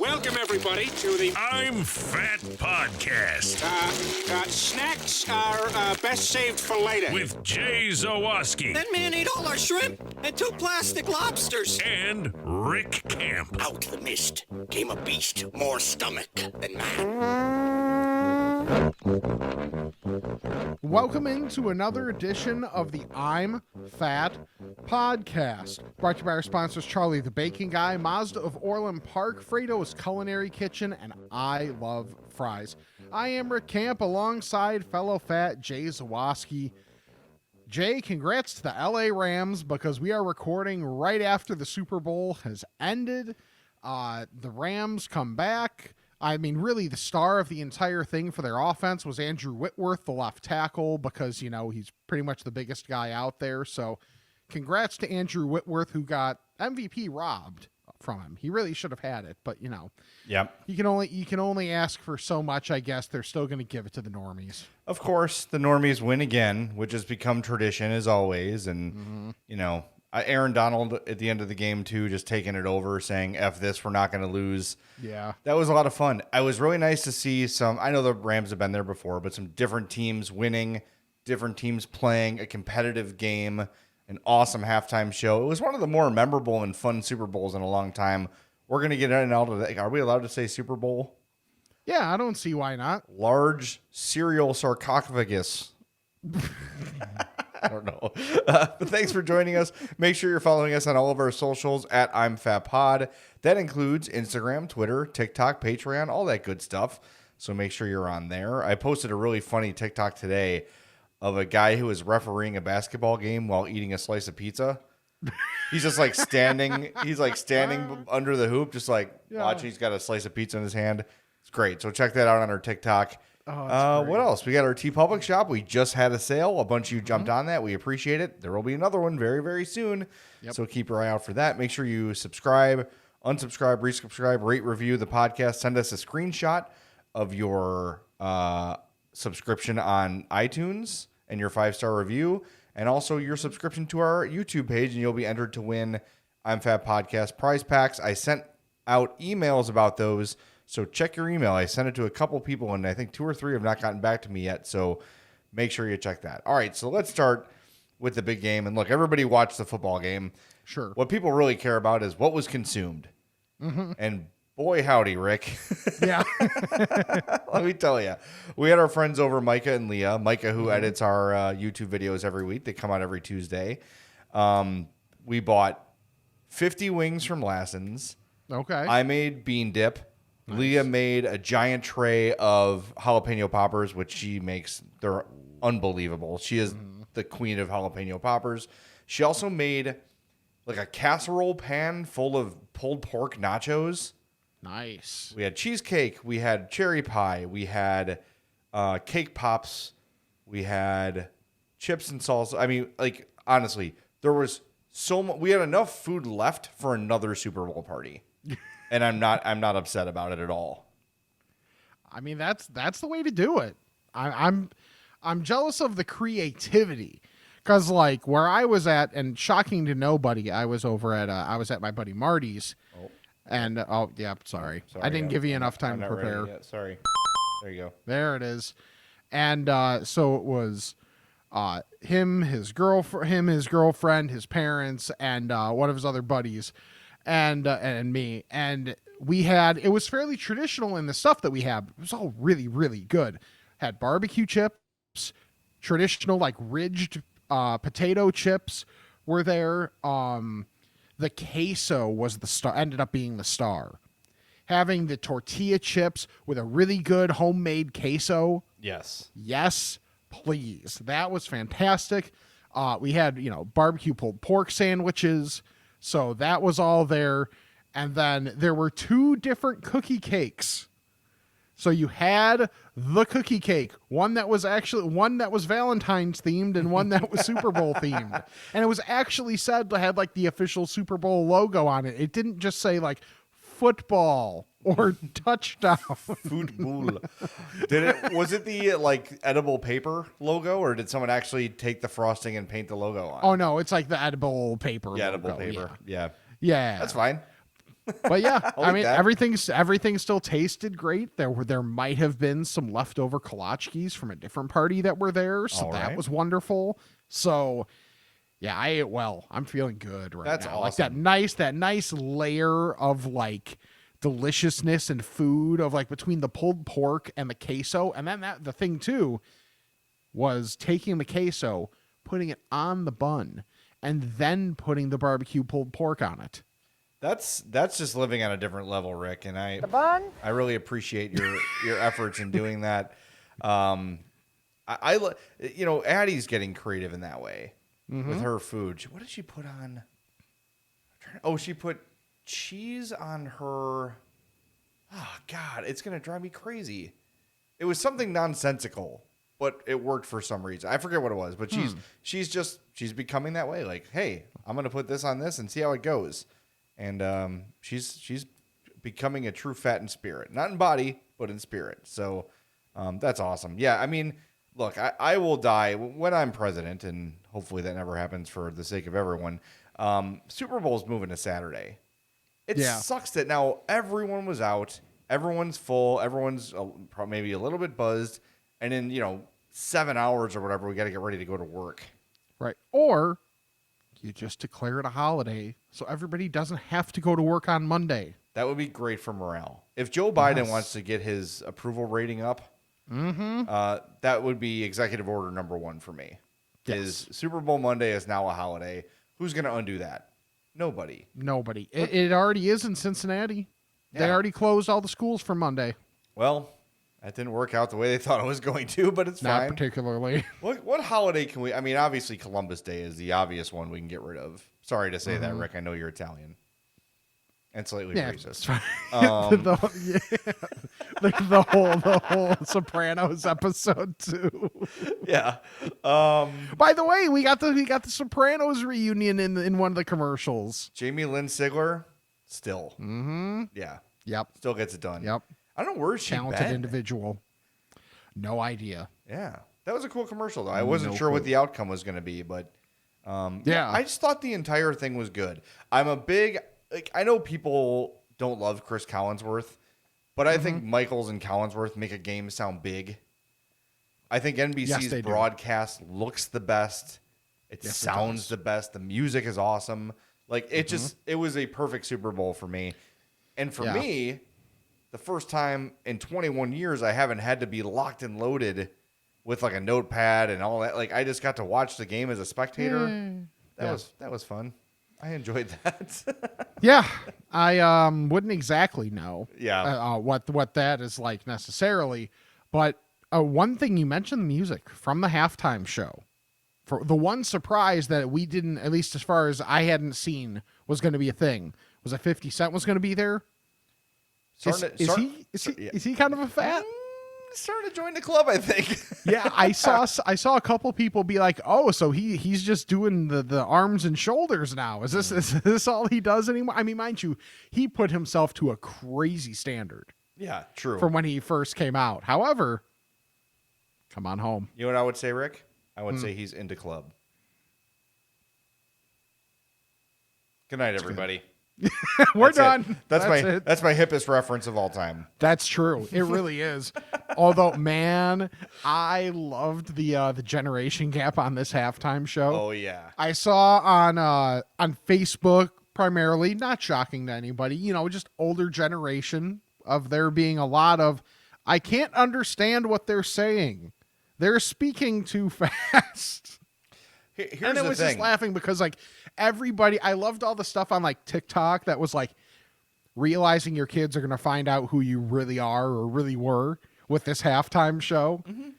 Welcome, everybody, to the I'm Fat Podcast. Snacks are best saved for later. With Jay Zawoski. That man ate all our shrimp and 2 plastic lobsters. And Rick Camp. Out the mist came a beast more stomach than man. Welcome into another edition of the I'm Fat Podcast. Brought to you by our sponsors, Charlie the Baking Guy, Mazda of Orland Park, Frato's Culinary Kitchen, and I Love Fries. I am Rick Camp alongside fellow fat Jay Zawoski. Jay, congrats to the LA Rams because we are recording right after the Super Bowl has ended. The Rams come back. I mean, really, the star of the entire thing for their offense was Andrew Whitworth, the left tackle, because, you know, he's pretty much the biggest guy out there. So congrats to Andrew Whitworth, who got MVP robbed from him. He really should have had it, but, you know. Yep. You can only ask for so much, I guess. They're still going to give it to the normies. Of course, the normies win again, which has become tradition as always. And, you know, Aaron Donald at the end of the game, too, just taking it over, saying, F this, we're not going to lose. Yeah. That was a lot of fun. It was really nice to see I know the Rams have been there before, but some different teams winning, different teams playing a competitive game, an awesome halftime show. It was one of the more memorable and fun Super Bowls in a long time. We're going to get in and out of that. Are we allowed to say Super Bowl? Yeah, I don't see why not. Large cereal sarcophagus. I don't know. But thanks for joining us. Make sure you're following us on all of our socials at I'm Fat Pod. That includes Instagram, Twitter, TikTok, Patreon, all that good stuff. So make sure you're on there. I posted a really funny TikTok today of a guy who was refereeing a basketball game while eating a slice of pizza. He's just like standing. He's like standing under the hoop, just like watching. He's got a slice of pizza in his hand. It's great. So check that out on our TikTok. What else? We got our TeePublic shop. We just had a sale. A bunch of you jumped on that. We appreciate it. There will be another one very, very soon. Yep. So keep your eye out for that. Make sure you subscribe, unsubscribe, resubscribe, rate, review the podcast. Send us a screenshot of your subscription on iTunes and your 5-star review, and also your subscription to our YouTube page, and you'll be entered to win I'm Fat Podcast prize packs. I sent out emails about those. So check your email. I sent it to a couple people, and I think 2 or 3 have not gotten back to me yet. So make sure you check that. All right, so let's start with the big game. And look, everybody watched the football game. Sure. What people really care about is what was consumed. And boy, howdy, Rick. Yeah. Let me tell you. We had our friends over, Micah and Leah. Micah, who edits our YouTube videos every week. They come out every Tuesday. We bought 50 wings from Lassen's. Okay. I made bean dip. Nice. Leah made a giant tray of jalapeno poppers, which she makes. They're unbelievable. She is the queen of jalapeno poppers. She also made like a casserole pan full of pulled pork nachos. Nice. We had cheesecake. We had cherry pie. We had cake pops. We had chips and salsa. I mean, like, honestly, there was so much. We had enough food left for another Super Bowl party. And I'm not upset about it at all. I mean, that's the way to do it. I'm jealous of the creativity, because like where I was at, and shocking to nobody, I was over at I was at my buddy Marty's, and sorry, I didn't give you enough time to prepare. Sorry, there you go. There it is, and so it was him, his girlfriend, his parents, and one of his other buddies. And me, and it was fairly traditional in the stuff that we had. It was all really, really good. Had barbecue chips, traditional like ridged potato chips were there. The queso was the star, ended up being the star. Having the tortilla chips with a really good homemade queso. Yes, please. That was fantastic. We had, barbecue pulled pork sandwiches. So that was all there. And then there were 2 different cookie cakes. So you had the cookie cake, one that was Valentine's themed and one that was Super Bowl themed. And it was actually said to have like the official Super Bowl logo on it. It didn't just say like football or touchdown. Football. Was it the like edible paper logo, or did someone actually take the frosting and paint the logo on? Oh no, it's like the edible paper. Yeah, logo. edible paper. Yeah. Yeah. That's fine. But yeah, I like mean, that. everything still tasted great. There might have been some leftover kolachkis from a different party that were there, so All that right. was wonderful. So yeah, I ate well. I'm feeling good right That's now. awesome. Like that nice layer of like deliciousness and food of like between the pulled pork and the queso, and then the thing too was taking the queso, putting it on the bun, and then putting the barbecue pulled pork on it. That's just living on a different level, Rick, and I really appreciate your efforts in doing that. Addie's getting creative in that way with her food. What did she put on? She put cheese on her. Oh God, it's gonna drive me crazy. It was something nonsensical, but it worked for some reason. I forget what it was, but she's becoming that way. Like, hey, I'm gonna put this on this and see how it goes. And she's becoming a true fat in spirit, not in body, but in spirit. So that's awesome. Yeah, I mean, look, I will die when I'm president, and hopefully that never happens for the sake of everyone. Super Bowl's moving to Saturday. It sucks that now everyone was out, everyone's full, everyone's maybe a little bit buzzed, and in 7 hours or whatever, we got to get ready to go to work. Right. Or you just declare it a holiday so everybody doesn't have to go to work on Monday. That would be great for morale. If Joe Biden wants to get his approval rating up, that would be executive order number 1 for me. Yes. Is Super Bowl Monday is now a holiday. Who's going to undo that? Nobody. It already is in Cincinnati. They Yeah. already closed all the schools for Monday. Well, that didn't work out the way they thought it was going to, but it's Not fine. particularly. What holiday can we... I mean, obviously Columbus Day is the obvious one we can get rid of. Sorry to say that, Rick. I know you're Italian. And slightly racist. That's fine. The whole Sopranos episode too. Yeah. By the way, we got the Sopranos reunion in one of the commercials. Jamie Lynn Sigler, still. Mm-hmm. Yeah. Yep. Still gets it done. Yep. I don't know where she Talented been. individual. No idea. Yeah. That was a cool commercial, though. I wasn't sure what the outcome was going to be, but I just thought the entire thing was good. I'm a big... I know people don't love Chris Collinsworth, but I think Michaels and Collinsworth make a game sound big. I think NBC's broadcast looks the best. It sounds the best. The music is awesome. Like, it was a perfect Super Bowl for me. And for me, the first time in 21 years, I haven't had to be locked and loaded with like a notepad and all that. Like, I just got to watch the game as a spectator. That was fun. I enjoyed that. Yeah, I wouldn't exactly know. Yeah. What that is like necessarily, but one thing you mentioned, the music from the halftime show. For the one surprise that we didn't, at least as far as I hadn't seen, was going to be a thing, was that 50 Cent was going to be there. Is he kind of a fan? Starting to join the club, I think. Yeah, I saw a couple people be like, "Oh, so he's just doing the arms and shoulders now. Is this all he does anymore?" I mean, mind you, he put himself to a crazy standard. Yeah, true. From when he first came out. However, come on home. You know what I would say, Rick? I would say he's into club. Good night, everybody. We're done. That's my hippest reference of all time. That's true. It really is. Although, man, I loved the generation gap on this halftime show. Oh yeah. I saw on Facebook primarily, not shocking to anybody, just older generation of there being a lot of, I can't understand what they're saying. They're speaking too fast. Here's and it the was thing. just laughing because like everybody, I loved all the stuff on like TikTok that was like realizing your kids are going to find out who you really are or really were with this halftime show. Mm-hmm.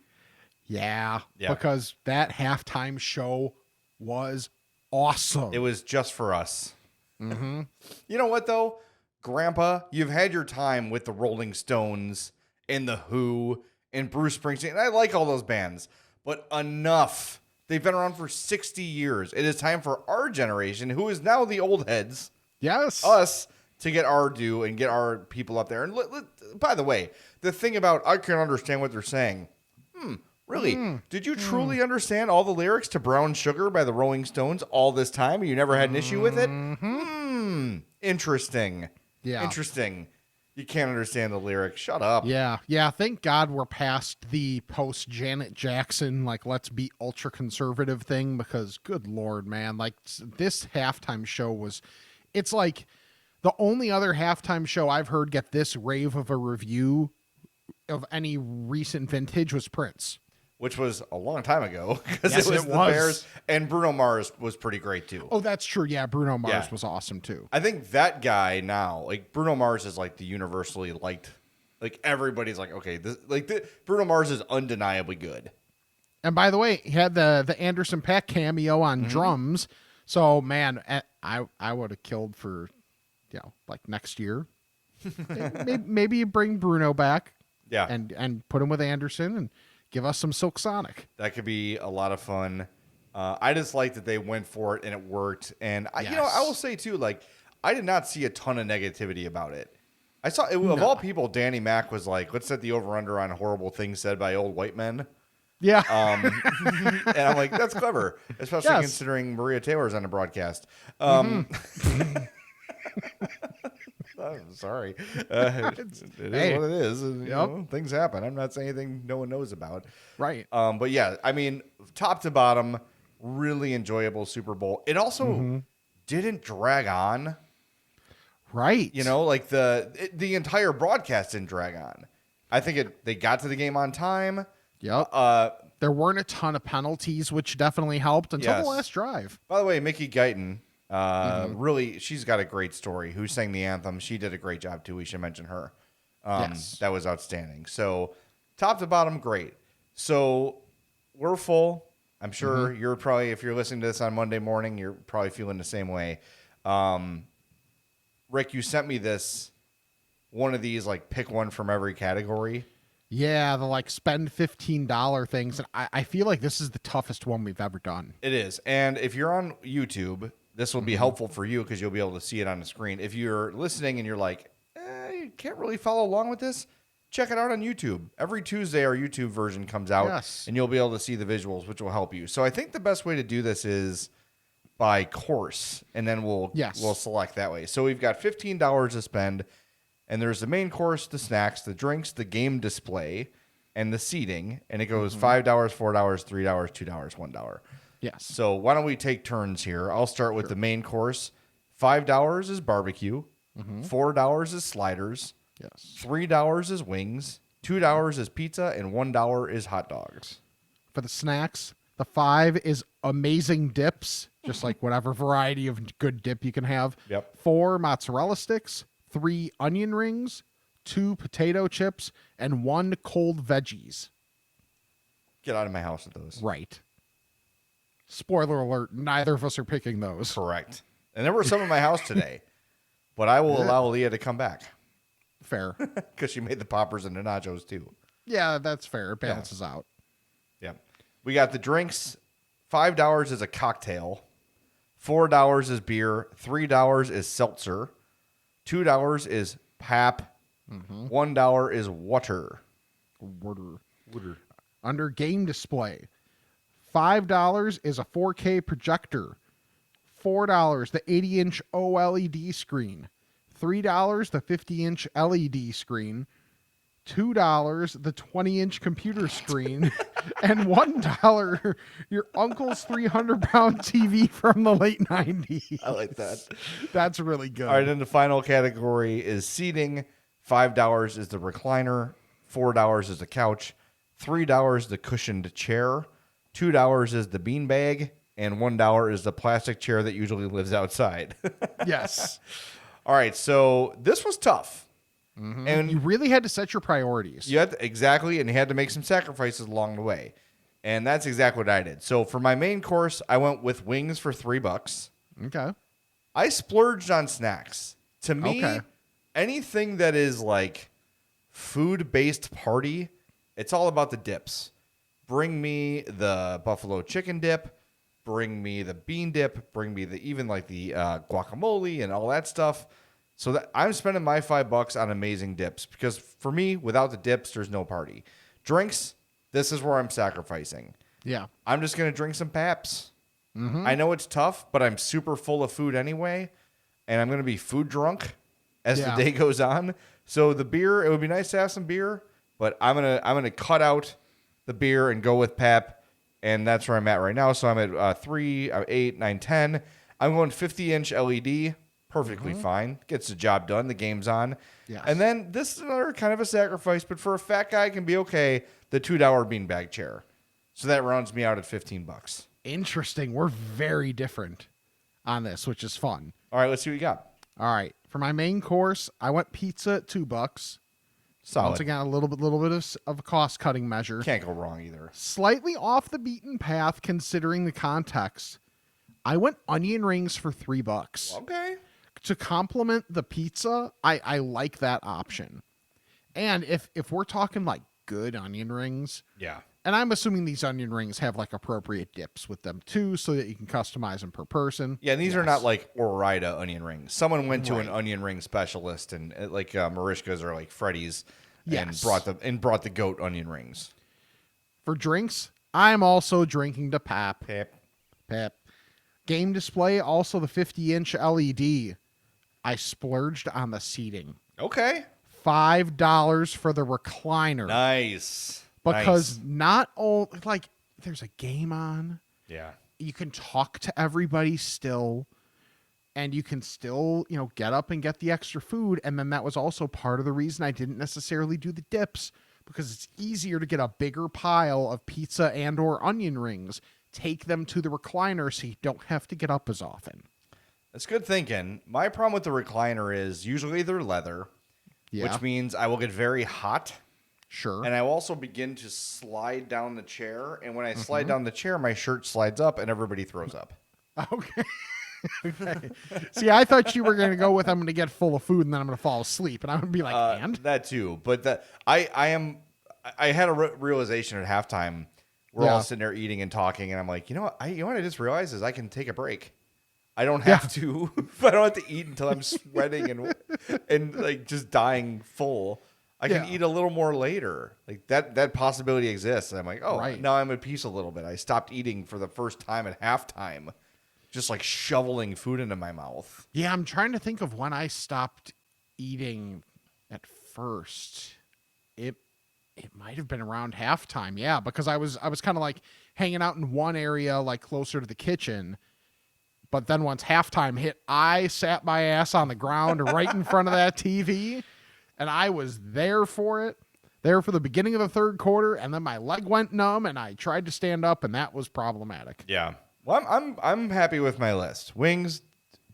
Yeah, because that halftime show was awesome. It was just for us. Mm-hmm. You know what though? Grandpa, you've had your time with the Rolling Stones and the Who and Bruce Springsteen. And I like all those bands, but enough. They've been around for 60 years. It is time for our generation, who is now the old heads, us, to get our due and get our people up there. And by the way, the thing about I can't understand what they're saying. Really? Did you truly understand all the lyrics to Brown Sugar by the Rolling Stones all this time and you never had an issue with it? Interesting. Yeah. Interesting. You can't understand the lyrics. Shut up. Yeah. Thank God we're past the post Janet Jackson, like, let's be ultra conservative thing, because good Lord, man, like, this halftime show it's like the only other halftime show I've heard get this rave of a review of any recent vintage was Prince. Which was a long time ago, because Yes, it was it the was. Bears, and Bruno Mars was pretty great too. Oh, that's true. Yeah, Bruno Mars Yeah. was awesome too. I think that guy now, like Bruno Mars is like the universally liked, like everybody's like, okay, Bruno Mars is undeniably good. And by the way, he had the Anderson .Paak cameo on drums. So man, I would have killed for, like next year. maybe you bring Bruno back. Yeah. And put him with Anderson and give us some Silk Sonic. That could be a lot of fun. I just like that they went for it and it worked. And I will say too, like, I did not see a ton of negativity about it. I saw of all people, Danny Mac was like, let's set the over under on horrible things said by old white men. Yeah. And I'm like, that's clever, especially considering Maria Taylor's on the broadcast. I'm sorry. It is what it is. And, things happen. I'm not saying anything no one knows about. Right. But yeah, I mean, top to bottom, really enjoyable Super Bowl. It also didn't drag on. Right. Like the entire broadcast didn't drag on. I think they got to the game on time. Yep. There weren't a ton of penalties, which definitely helped until the last drive. By the way, Mickey Guyton, really, she's got a great story. Who sang the anthem? She did a great job too. We should mention her. That was outstanding. So top to bottom, great. So we're full. I'm sure you're probably, if you're listening to this on Monday morning, you're probably feeling the same way. Rick, you sent me one of these, like, pick one from every category. Yeah, the like spend $15 things. And I feel like this is the toughest one we've ever done. It is. And if you're on YouTube, this will be helpful for you because you'll be able to see it on the screen. If you're listening and you're like, you can't really follow along with this, check it out on YouTube. Every Tuesday, our YouTube version comes out, and you'll be able to see the visuals, which will help you. So I think the best way to do this is by course, and then we'll select that way. So we've got $15 to spend, and there's the main course, the snacks, the drinks, the game display, and the seating, and it goes $5, $4, $3, $2, $1. Yes. So why don't we take turns here? I'll start with the main course. $5 is barbecue. $4 is sliders. Yes. $3 is wings. $2 is pizza, and $1 is hot dogs. For the snacks, the 5 is amazing dips, just like whatever variety of good dip you can have. Yep. 4 mozzarella sticks, 3 onion rings, 2 potato chips, and 1 cold veggies. Get out of my house with those. Right. Spoiler alert, neither of us are picking those. Correct. And there were some in my house today, but I will allow Leah to come back. Fair. Because she made the poppers and the nachos too. Yeah, that's fair. It balances out. Yeah. We got the drinks. $5 is a cocktail. $4 is beer. $3 is seltzer. $2 is pap. $1 is water. Water. Under game display, $5 is a 4K projector. $4, the 80-inch OLED screen. $3, the 50-inch LED screen. $2, the 20-inch computer screen. And $1, your uncle's 300-pound TV from the late 90s. I like that. That's really good. All right, then the final category is seating. $5 is the recliner. $4 is the couch. $3 the cushioned chair. $2 is the beanbag. And $1 is the plastic chair that usually lives outside. Yes. All right, so this was tough. And You really had to set your priorities. you had to, exactly, and you had to make some sacrifices along the way. And that's exactly what I did. So for my main course, I went with wings for $3. Okay. I splurged on snacks. To me, anything that is like food-based party, it's all about the dips. Bring me the buffalo chicken dip. Bring me the bean dip. Bring me the guacamole and all that stuff. So that I'm spending my $5 on amazing dips because for me, without the dips, there's no party. Drinks, this is where I'm sacrificing. Yeah. I'm just going to drink some Paps. I know it's tough, but I'm super full of food anyway, and I'm going to be food drunk as the day goes on. So the beer, it would be nice to have some beer, but I'm gonna cut out the beer and go with Pep, and that's where I'm at right now. So I'm at 3, 8, 9, 10. I'm going 50-inch LED, perfectly fine. Gets the job done. The game's on. Yes. And then this is another kind of a sacrifice, but for a fat guy, it can be okay. The $2 beanbag chair. So that rounds me out at $15. Interesting. We're very different on this, which is fun. All right, let's see what you got. All right. For my main course, I went pizza at $2. Solid. Once again, a little bit of a cost-cutting measure. Can't go wrong either. Slightly off the beaten path, considering the context. I went onion rings for $3. Okay. To complement the pizza, I like that option. And if we're talking like good onion rings, Yeah. and I'm assuming these onion rings have like appropriate dips with them too, so that you can customize them per person. Yeah, and these are not like Ore-Ida onion rings. Someone went to Right. an onion ring specialist, and like Marishka's or like Freddy's, Yes. and brought the goat onion rings. For drinks, I'm also drinking to Pap. Pep. Game display, also the 50-inch LED. I splurged on the seating. Okay. $5 for the recliner. Nice. Because not all, like, there's a game on. Yeah. You can talk to everybody still. And you can still, get up and get the extra food. And then that was also part of the reason I didn't necessarily do the dips. Because it's easier to get a bigger pile of pizza and or onion rings. Take them to the recliner so you don't have to get up as often. That's good thinking. My problem with the recliner is usually they're leather, which means I will get very hot. Sure. And I will also begin to slide down the chair. And when I slide down the chair, my shirt slides up and everybody throws up. Okay. Okay. See, I thought you were going to go with I'm going to get full of food and then I'm going to fall asleep. And I'm going to be like, and? That too. But I had a realization at halftime. We're all sitting there eating and talking. And I'm like, you know what I just realized is I can take a break. I don't have to. I don't have to eat until I'm sweating and like just dying full. I can eat a little more later. Like that possibility exists. And I'm like, now I'm at peace a little bit. I stopped eating for the first time at halftime, just like shoveling food into my mouth. Yeah, I'm trying to think of when I stopped eating at first. It might have been around halftime. Yeah, because I was kind of like hanging out in one area, like closer to the kitchen. But then once halftime hit, I sat my ass on the ground right in front of that TV, and I was there for it, there for the beginning of the third quarter, and then my leg went numb, and I tried to stand up, and that was problematic. Yeah. Well, I'm happy with my list. Wings,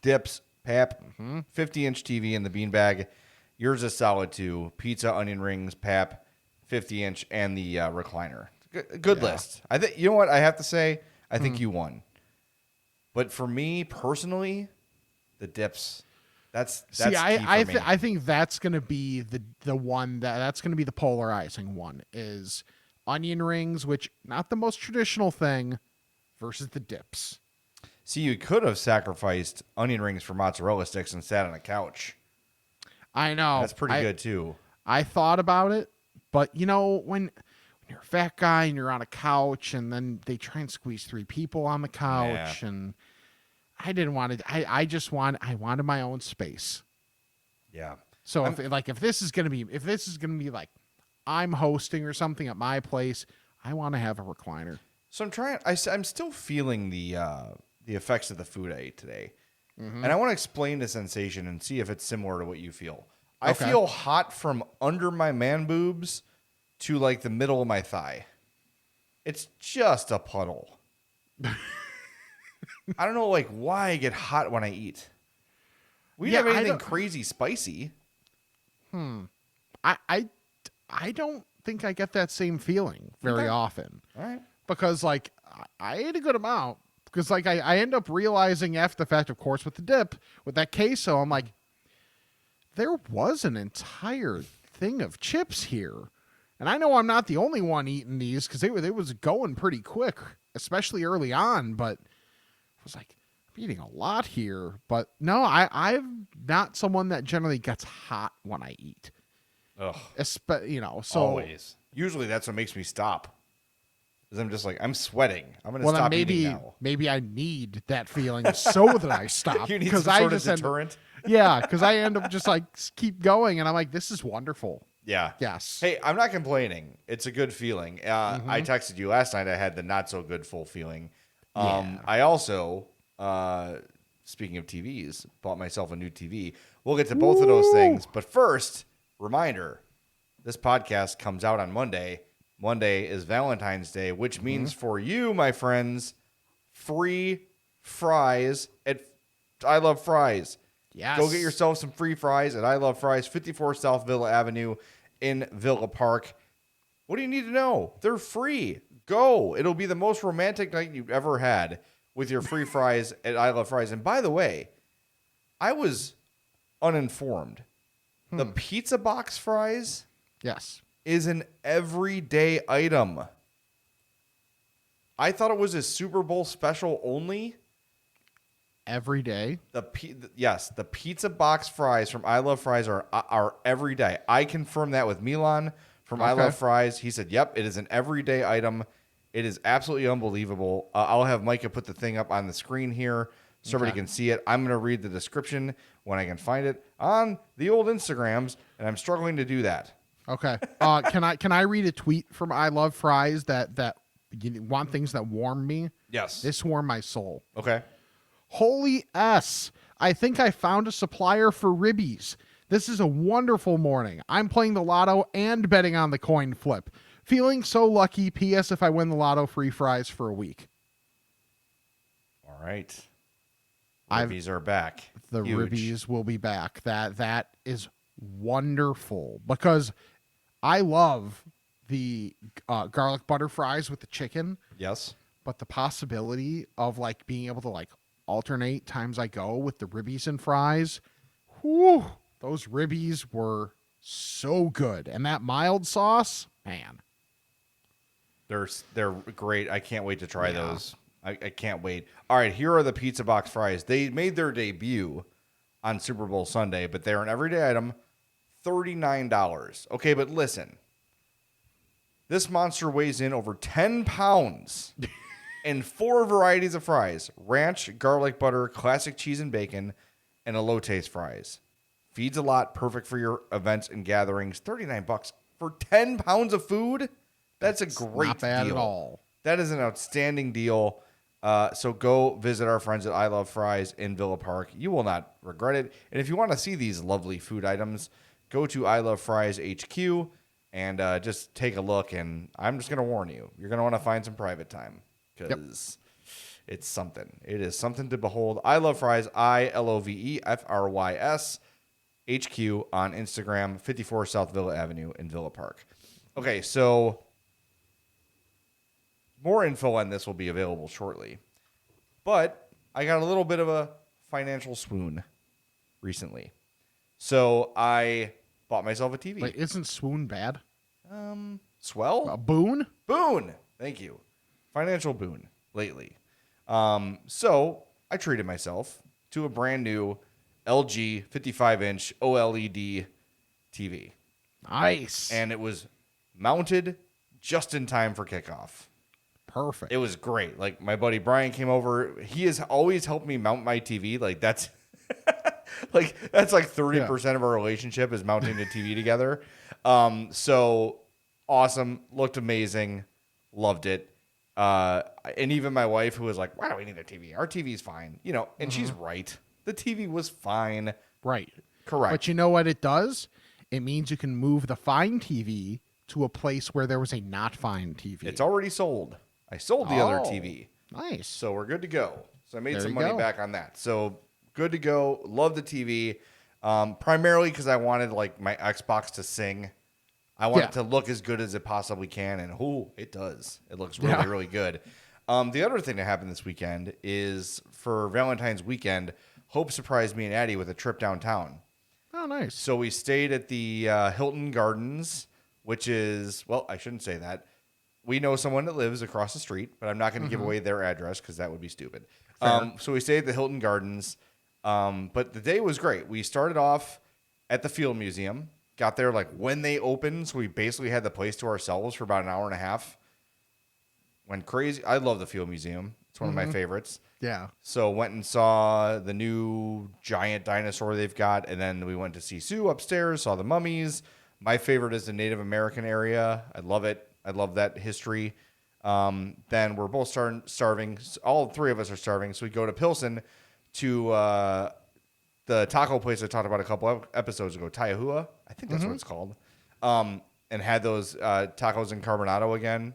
dips, Pap, 50-inch TV in the beanbag. Yours is solid too. Pizza, onion rings, Pap, 50-inch, and the recliner. Good list. I think you know what I have to say. I think you won. But for me personally, the dips. That's See, key I for me. I think that's going to be the one that's going to be the polarizing one is onion rings, which not the most traditional thing, versus the dips. See, you could have sacrificed onion rings for mozzarella sticks and sat on a couch. I know. That's pretty good too. I thought about it, but when you're a fat guy and you're on a couch and then they try and squeeze 3 people on the couch and I didn't want to, I wanted my own space. Yeah. So if this is going to be like I'm hosting or something at my place, I want to have a recliner. So I'm still feeling the effects of the food I ate today. And I want to explain the sensation and see if it's similar to what you feel. I feel hot from under my man boobs to like the middle of my thigh. It's just a puddle. I don't know like why I get hot when I eat. We don't have anything crazy spicy. I don't think I get that same feeling very often. All right. Because like I ate a good amount. Because like I end up realizing after the fact, of course, with the dip, with that queso, I'm like, there was an entire thing of chips here. And I know I'm not the only one eating these because it was going pretty quick, especially early on. But I was like, I'm eating a lot here. But no, I'm not someone that generally gets hot when I eat. Ugh. So Always. Usually that's what makes me stop. Because I'm just like, I'm sweating. I'm going to stop eating now. Maybe I need that feeling so that I stop. You need some sort of deterrent? Yeah, because I end up just like keep going, and I'm like, this is wonderful. Yeah. Yes. Hey, I'm not complaining. It's a good feeling. I texted you last night. I had the not so good full feeling. Yeah. I also, speaking of TVs, bought myself a new TV. We'll get to both of those things. But first, reminder, this podcast comes out on Monday. Monday is Valentine's Day, which means for you, my friends, free fries at I Love Fries. Yes. Go get yourself some free fries at I Love Fries, 54 South Villa Avenue in Villa Park. What do you need to know? They're free. Go. It'll be the most romantic night you've ever had with your free fries at I Love Fries. And by the way, I was uninformed. The pizza box fries Yes. is an everyday item. I thought it was a Super Bowl special only. Every day. The pizza box fries from I Love Fries are every day. I confirmed that with Milan from I Okay. Love Fries. He said, "Yep, it is an everyday item. It is absolutely unbelievable." I'll have Micah put the thing up on the screen here so everybody can see it. I'm going to read the description when I can find it on the old Instagrams, and I'm struggling to do that. Okay. Can I read a tweet from I Love Fries that you want things that warm me? Yes. This warmed my soul. Okay. Holy S. I think I found a supplier for ribbies. This is a wonderful morning. I'm playing the lotto and betting on the coin flip. Feeling so lucky. P.S. If I win the lotto, free fries for a week. All right. I've- Ribbies are back. The Huge. ribbies will be back. That is wonderful because I love the garlic butter fries with the chicken, Yes. but the possibility of like being able to like alternate times I go with the ribbies and fries, whew, those ribbies were so good. And that mild sauce, man. They're great. I can't wait to try Yeah. those. I can't wait. All right, here are the pizza box fries. They made their debut on Super Bowl Sunday, but they're an everyday item, $39. Okay, but listen. This monster weighs in over 10 pounds and 4 varieties of fries: ranch, garlic butter, classic cheese and bacon, and elotes fries. Feeds a lot, perfect for your events and gatherings. $39 for 10 pounds of food? That's a great Not bad deal. at all. That is an outstanding deal. So go visit our friends at I Love Fries in Villa Park. You will not regret it. And if you want to see these lovely food items, go to I Love Fries HQ and just take a look. And I'm just going to warn you, you're going to want to find some private time because it's something. It is something to behold. I Love Fries, ILOVEFRYS HQ on Instagram, 54 South Villa Avenue in Villa Park. Okay, so more info on this will be available shortly. But I got a little bit of a financial swoon recently. So I bought myself a TV. Wait, isn't swoon bad? Swell? A boon? Boon. Thank you. Financial boon lately. So I treated myself to a brand new LG 55-inch OLED TV. Nice. And it was mounted just in time for kickoff. Perfect. It was great. Like my buddy Brian came over. He has always helped me mount my TV. Like that's that's like 30% of our relationship is mounting the TV together. So awesome. Looked amazing. Loved it. And even my wife, who was like, "Why do we need a TV? Our TV's fine." You know, and she's right. The TV was fine. Right. Correct. But you know what it does? It means you can move the fine TV to a place where there was a not fine TV. It's already sold. I sold the other TV. Nice. So we're good to go. So I made There some you money go. back on that. So good to go. Love the TV. Primarily because I wanted like my Xbox to sing. I want it to look as good as it possibly can. And it does. It looks really, really good. The other thing that happened this weekend is for Valentine's weekend, Hope surprised me and Addie with a trip downtown. Oh, nice. So we stayed at the Hilton Gardens, which is, well, I shouldn't say that. We know someone that lives across the street, but I'm not going to give away their address because that would be stupid. So we stayed at the Hilton Gardens, but the day was great. We started off at the Field Museum, got there like when they opened, so we basically had the place to ourselves for about an hour and a half. Went crazy. I love the Field Museum. It's one of my favorites. Yeah. So went and saw the new giant dinosaur they've got, and then we went to see Sue upstairs, saw the mummies. My favorite is the Native American area. I love it. I love that history. Then we're both starving. All three of us are starving, so we go to Pilsen to the taco place I talked about a couple of episodes ago, Tayahua. I think that's what it's called. And had those tacos in carbonado again.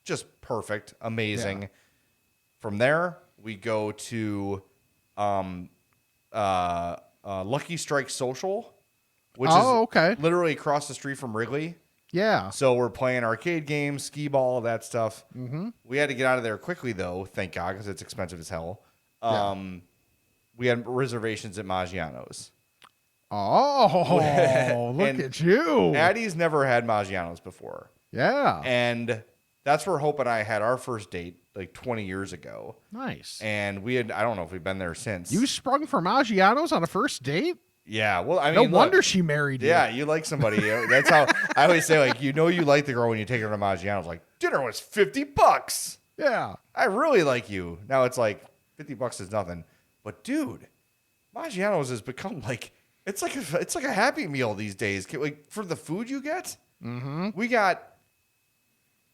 Just perfect. Amazing. Yeah. From there, we go to Lucky Strike Social, which is okay. literally across the street from Wrigley. Yeah. So we're playing arcade games, skee ball, that stuff. Mm-hmm. We had to get out of there quickly, though, thank God, because it's expensive as hell. We had reservations at Maggiano's. Oh, look at you. Addie's never had Maggiano's before. Yeah. And that's where Hope and I had our first date like 20 years ago. Nice. And I don't know if we've been there since. You sprung for Maggiano's on a first date? Yeah. Well, I mean, no wonder she married you. Yeah, you like somebody. That's how I always say, like, you like the girl when you take her to Maggiano's. Like, dinner was $50. Yeah. I really like you. Now it's like $50 is nothing. But dude, Maggiano's has become like it's like a Happy Meal these days. Like for the food you get, I got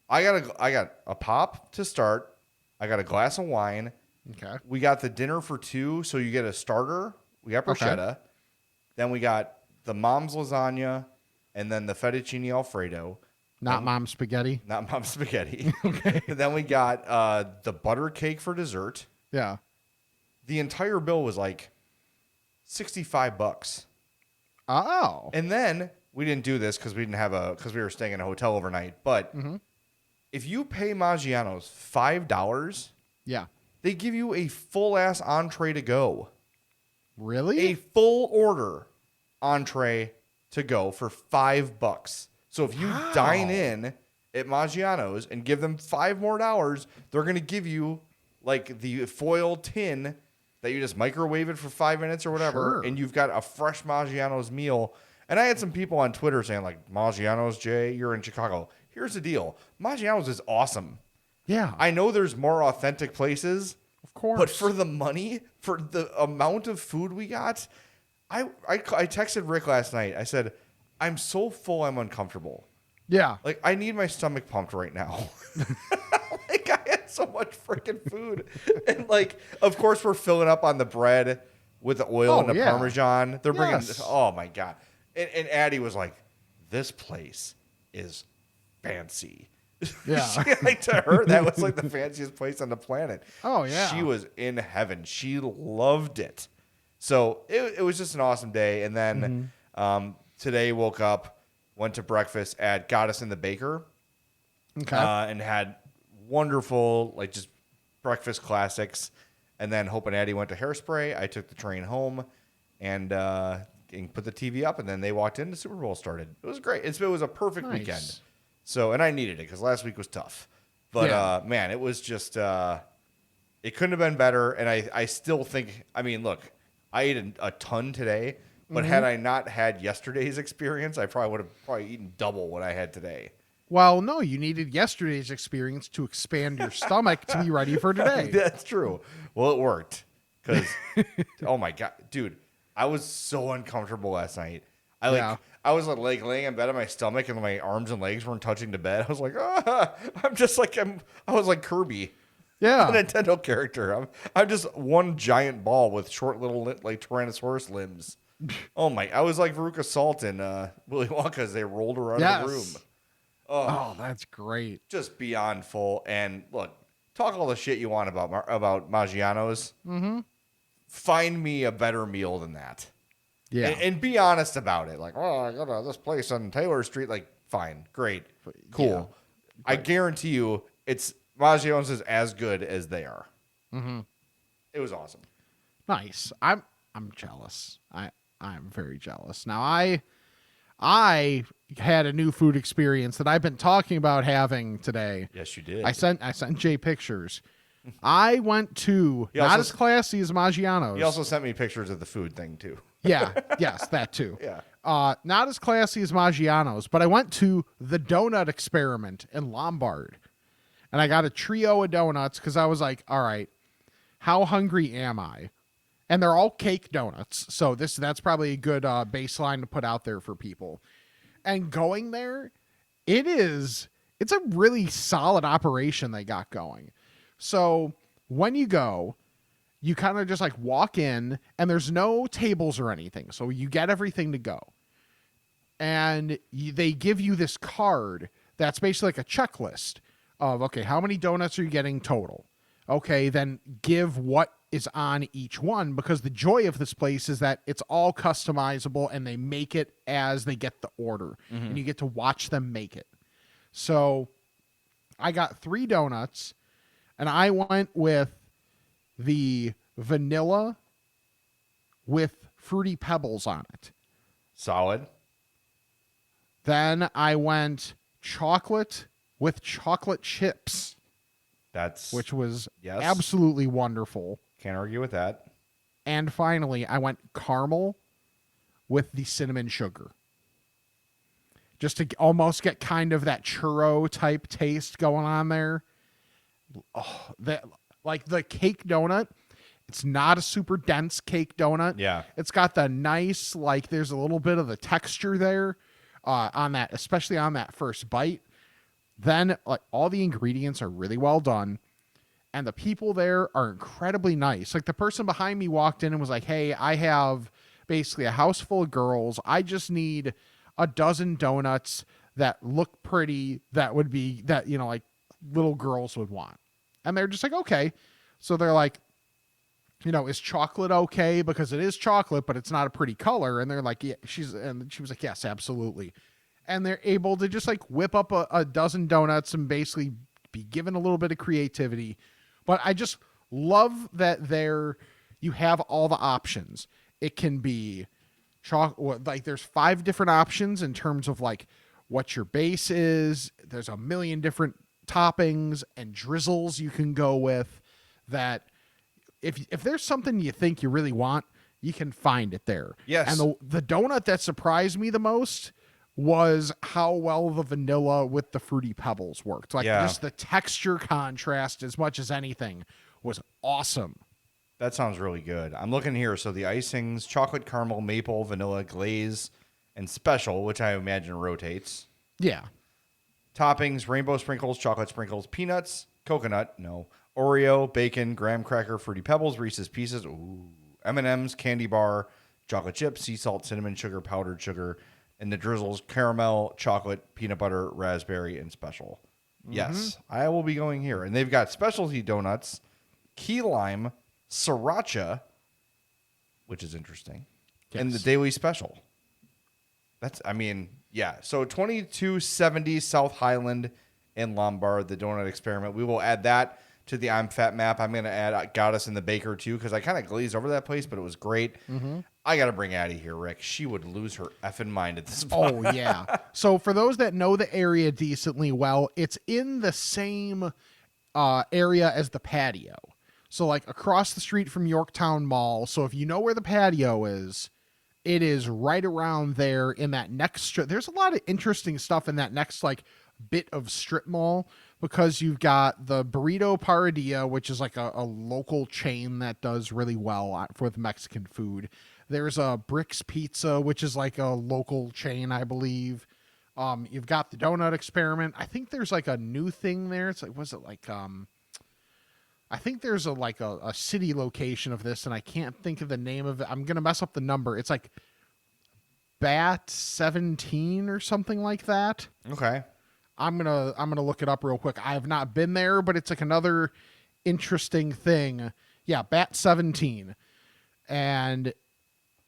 a pop to start. I got a glass of wine. Okay. We got the dinner for two, so you get a starter. We got bruschetta. Okay. Then we got the mom's lasagna, and then the fettuccine alfredo. Not mom's spaghetti. Not mom's spaghetti. Okay. Then we got the butter cake for dessert. Yeah. The entire bill was like $65. Oh. And then we didn't do this because we were staying in a hotel overnight. But if you pay Maggiano's $5, yeah, they give you a full ass entree to go. Really? A full order entree to go for $5. So if you dine in at Maggiano's and give them $5 more, they're going to give you like the foil tin that you just microwave it for 5 minutes or whatever, and you've got a fresh Maggiano's meal. And I had some people on Twitter saying like, Maggiano's, Jay, you're in Chicago. Here's the deal. Maggiano's is awesome. Yeah. I know there's more authentic places. Of course. But for the money, for the amount of food we got, I texted Rick last night. I said, I'm so full, I'm uncomfortable. Yeah. Like, I need my stomach pumped right now. Like, I had so much freaking food. And, like, of course, we're filling up on the bread with the oil and the Parmesan. They're bringing, oh, my God. And Addie was like, this place is fancy. Yeah. Like, to her, that was like the fanciest place on the planet. Oh, yeah. She was in heaven. She loved it. So it was just an awesome day. And then today woke up, went to breakfast at Goddess in the Baker. Okay. And had wonderful, like, just breakfast classics. And then Hope and Addie went to Hairspray. I took the train home and put the TV up. And then they walked in. The Super Bowl started. It was great. It was a perfect weekend. So, and I needed it because last week was tough. But, man, it was just, it couldn't have been better. And I still think, I mean, look, I ate a ton today. But had I not had yesterday's experience, I probably would have eaten double what I had today. Well, no, you needed yesterday's experience to expand your stomach to be ready for today. That's true. Well, it worked. Because, oh, my God. Dude, I was so uncomfortable last night. I was like laying in bed on my stomach and my arms and legs weren't touching the bed. I was like, I was like Kirby. Yeah. A Nintendo character. I'm just one giant ball with short little like Tyrannosaurus limbs. Oh my, I was like Veruca Salt in Willy Wonka as they rolled around the room. Oh, that's great. Just beyond full. And look, talk all the shit you want about Maggiano's. Mm-hmm. Find me a better meal than that. Yeah. And be honest about it. Like, oh, I got to this place on Taylor Street. Like, fine, great, cool. Yeah, I guarantee you Maggiano's is as good as they are. Mm-hmm. It was awesome. Nice. I'm jealous. I'm very jealous. Now I had a new food experience that I've been talking about having today. Yes, you did. I sent Jay pictures. I went to not as classy as Maggiano's. He also sent me pictures of the food thing too. Yeah, yes, that too. Yeah. Not as classy as Maggiano's, but I went to the Donut Experiment in Lombard. And I got a trio of donuts because I was like, all right, how hungry am I? And they're all cake donuts. So that's probably a good baseline to put out there for people. And going there, it's a really solid operation they got going. So when you go, you kind of just like walk in and there's no tables or anything. So you get everything to go. And they give you this card that's basically like a checklist of, okay, how many donuts are you getting total? Okay, then give what is on each one, because the joy of this place is that it's all customizable and they make it as they get the order and you get to watch them make it. So I got 3 donuts and I went with the vanilla with Fruity Pebbles on it. Solid. Then I went chocolate with chocolate chips, which was absolutely wonderful. Can't argue with that. And finally, I went caramel with the cinnamon sugar. Just to almost get kind of that churro type taste going on there. Oh, like the cake donut, it's not a super dense cake donut. Yeah. It's got the nice, like there's a little bit of the texture there on that, especially on that first bite. Then like all the ingredients are really well done. And the people there are incredibly nice. Like the person behind me walked in and was like, hey, I have basically a house full of girls. I just need a dozen donuts that look pretty, that would be, that, you know, like little girls would want. And they're just like, okay. So they're like, you know, is chocolate okay? Because it is chocolate, but it's not a pretty color. And they're like, yeah, she was like, yes, absolutely. And they're able to just like whip up a dozen donuts and basically be given a little bit of creativity. But I just love that you have all the options. It can be chocolate, like there's 5 different options in terms of like what your base is. There's a million different toppings and drizzles you can go with, that if there's something you think you really want, you can find it there. Yes. And the donut that surprised me the most was how well the vanilla with the Fruity Pebbles worked. Like just the texture contrast, as much as anything, was awesome. That sounds really good. I'm looking here. So the icings, chocolate, caramel, maple, vanilla, glaze, and special, which I imagine rotates. Yeah. Toppings, rainbow sprinkles, chocolate sprinkles, peanuts, coconut, no, Oreo, bacon, graham cracker, Fruity Pebbles, Reese's Pieces, ooh, M&M's, candy bar, chocolate chips, sea salt, cinnamon sugar, powdered sugar, and the drizzles, caramel, chocolate, peanut butter, raspberry, and special. Yes, I will be going here. And they've got specialty donuts, key lime, sriracha, which is interesting, and the daily special. So 2270 South Highland in Lombard, the donut experiment. We will add that to the I'm Fat map. I'm going to add Goddess and the Baker too, because I kind of glazed over that place, but it was great. I got to bring Addie here, Rick. She would lose her effing mind at this point. Oh, yeah. So for those that know the area decently well, it's in the same area as the Patio. So like across the street from Yorktown Mall. So if you know where the Patio is, it is right around there in that next strip. There's a lot of interesting stuff in that next like bit of strip mall, because you've got the Burrito Paradilla, which is like a local chain that does really well for the Mexican food. There's a Bricks Pizza, which is like a local chain, I believe. You've got the Donut Experiment. I think there's like a new thing there. It's like, was it like, I think there's a city location of this, and I can't think of the name of it. I'm going to mess up the number. It's like Bat 17 or something like that. Okay. I'm gonna look it up real quick. I have not been there, but it's like another interesting thing. Yeah, Bat 17. And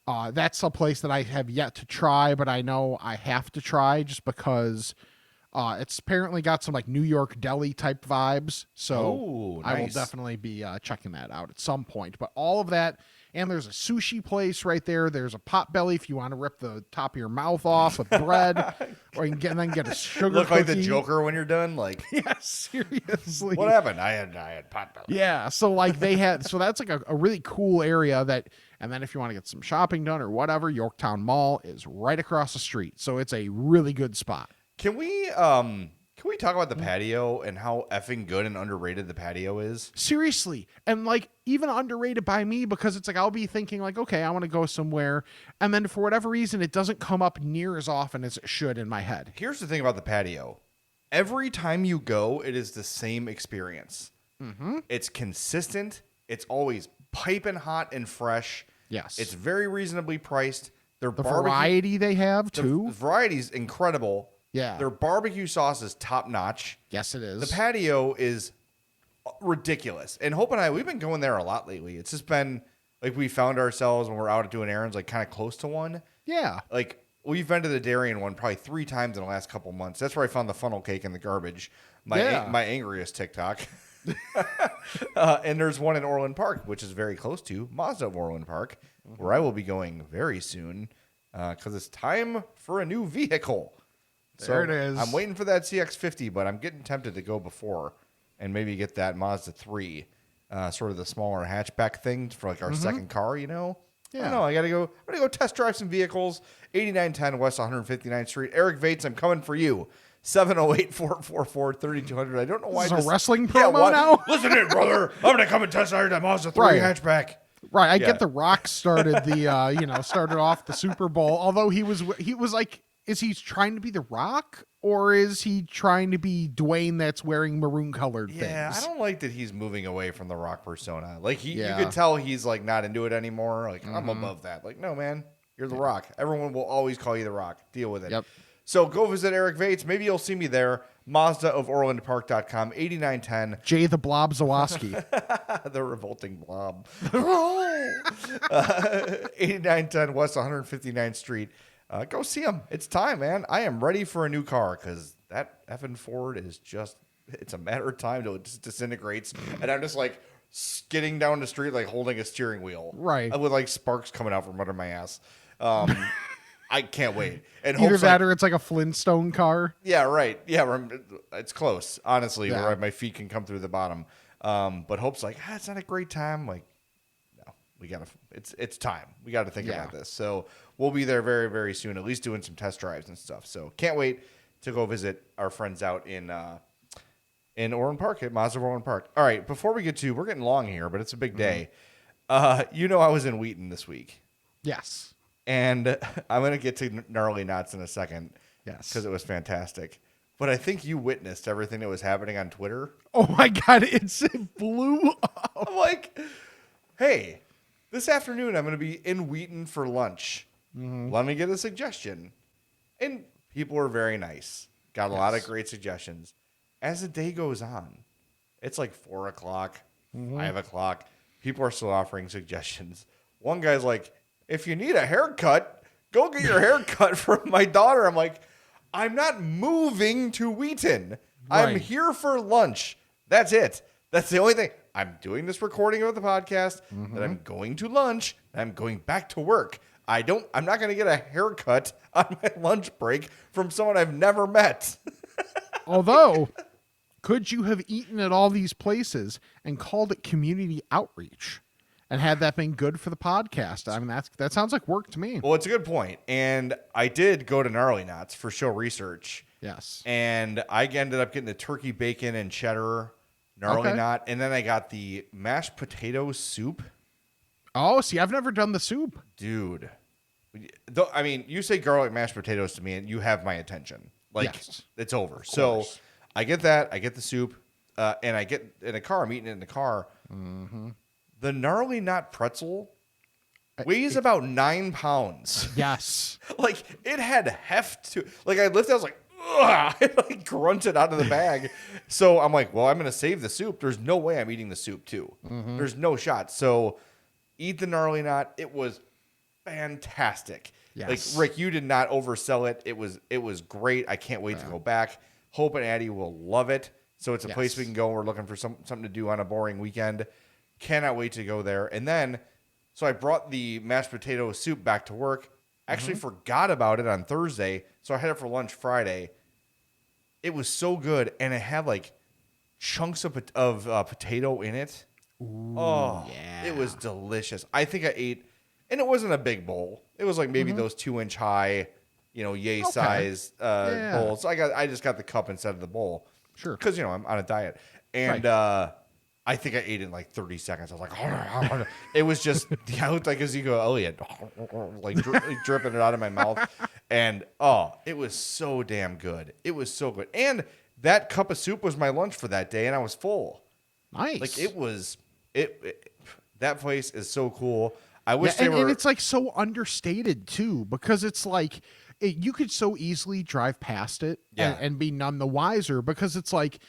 that's a place that I have yet to try, but I know I have to try just because it's apparently got some like New York deli type vibes. So nice. I will definitely be checking that out at some point. But all of that, and there's a sushi place right there. There's a Potbelly if you want to rip the top of your mouth off with bread, or you can then get a sugar Look cookie. like the Joker when you're done. Like, Yeah, seriously. what happened? I had Potbelly. Yeah, so like that's like a really cool area that, and then if you want to get some shopping done or whatever, Yorktown Mall is right across the street. So it's a really good spot. Can we Can we talk about the patio and how effing good and underrated the patio is? Seriously. And like even underrated by me because it's like I'll be thinking like, okay, I want to go somewhere. And then for whatever reason, it doesn't come up near as often as it should in my head. Here's the thing about the patio. Every time you go, it is the same experience. Mm-hmm. It's consistent. It's always piping hot and fresh. Yes. It's very reasonably priced. The variety they have too. The variety's incredible. Yeah. Their barbecue sauce is top notch. Yes, it is. The patio is ridiculous. And Hope and I, we've been going there a lot lately. It's just been like we found ourselves when we're out doing errands, like kind of close to one. Yeah. Like we've been to the Darien one probably 3 times in the last couple months. That's where I found the funnel cake in the garbage. My angriest TikTok. And there's one in Orland Park, which is very close to Mazda of Orland Park, where I will be going very soon because it's time for a new vehicle. There it is. I'm waiting for that CX-50, but I'm getting tempted to go before and maybe get that Mazda 3, sort of the smaller hatchback thing for like our second car, you know? Yeah. I don't know. I'm going to go test drive some vehicles. 8910 West 159th Street. Eric Vates, I'm coming for you. 708-444-3200. I don't know why This is a wrestling promo now? Listen in, brother. I'm going to come and test drive that Mazda 3 Right. hatchback. Right. I get The Rock started the, started off the Super Bowl, although he was like, is he trying to be The Rock or is he trying to be Dwayne that's wearing maroon colored things? Yeah, I don't like that he's moving away from the Rock persona. Like you Yeah. could tell he's like not into it anymore. Like I'm above that. Like no, man, you're The Rock. Everyone will always call you The Rock. Deal with it. Yep. So go visit Eric Vates. Maybe you'll see me there. Mazda of OrlandPark.com. 8910. Jay the Blob Zawoski. The revolting blob. 8910 West 159th Street. Go see him. It's time, man. I am ready for a new car because that effing Ford is just, it's a matter of time till it just disintegrates. And I'm just like skidding down the street, like holding a steering wheel. Right. With like sparks coming out from under my ass. I can't wait. And Either Hope's that like, or it's like a Flintstone car. yeah, right. Yeah, it's close, honestly, Yeah. where my feet can come through the bottom. But Hope's like, it's not a great time. Like, no, we gotta. It's time. We got to think about this. So we'll be there very, very soon. At least doing some test drives and stuff. So can't wait to go visit our friends out in Orland Park at Mazda of Orland Park. All right, before we get to, we're getting long here, but it's a big day. I was in Wheaton this week. Yes. And I'm going to get to Gnarly Knots in a second. Yes. Because it was fantastic. But I think you witnessed everything that was happening on Twitter. Oh my God. It blew up. I'm like, hey, this afternoon I'm going to be in Wheaton for lunch. Let me get a suggestion. And people were very nice. Got a lot of great suggestions. As the day goes on, it's like 4 o'clock, 5 o'clock. People are still offering suggestions. One guy's like, if you need a haircut, go get your haircut from my daughter. I'm like, I'm not moving to Wheaton. Right. I'm here for lunch. That's it. That's the only thing. I'm doing this recording of the podcast, that I'm going to lunch, and I'm going back to work. I'm not going to get a haircut on my lunch break from someone I've never met. Although, could you have eaten at all these places and called it community outreach? And had that been good for the podcast? I mean, that sounds like work to me. Well, it's a good point. And I did go to Gnarly Knots for show research. Yes. And I ended up getting the turkey bacon and cheddar Gnarly Knot. And then I got the mashed potato soup. Oh, see, I've never done the soup. Dude. I mean, you say garlic mashed potatoes to me and you have my attention. Like, Yes. it's over. So I get that. I get the soup. And I get in a car. I'm eating it in the car. Mm-hmm. The Gnarly Knot pretzel weighs about 9 pounds. Yes. Like, it had heft to, like, I lifted, I was like, ugh, I like grunted out of the bag. So I'm like, well, I'm going to save the soup. There's no way I'm eating the soup too. There's no shot. So eat the Gnarly Knot. It was fantastic. Yes. Like, Rick, you did not oversell it. It was great. I can't wait to go back. Hope and Addie will love it. So it's a place we can go. We're looking for something to do on a boring weekend. Cannot wait to go there. And then, so I brought the mashed potato soup back to work. Actually forgot about it on Thursday. So I had it for lunch Friday. It was so good. And it had like chunks of potato in it. Ooh, yeah. It was delicious. I think I ate, and it wasn't a big bowl. It was like maybe those 2-inch high yay size bowl. So I just got the cup instead of the bowl. Sure. Because I'm on a diet, and I think I ate it in like 30 seconds. I was like, it was just I looked like Ezekiel Elliott, like dripping it out of my mouth, and it was so damn good. It was so good, and that cup of soup was my lunch for that day, and I was full. Nice. Like it was that place is so cool. I wish they were. And it's like so understated too, because it's like you could so easily drive past it and be none the wiser, because it's like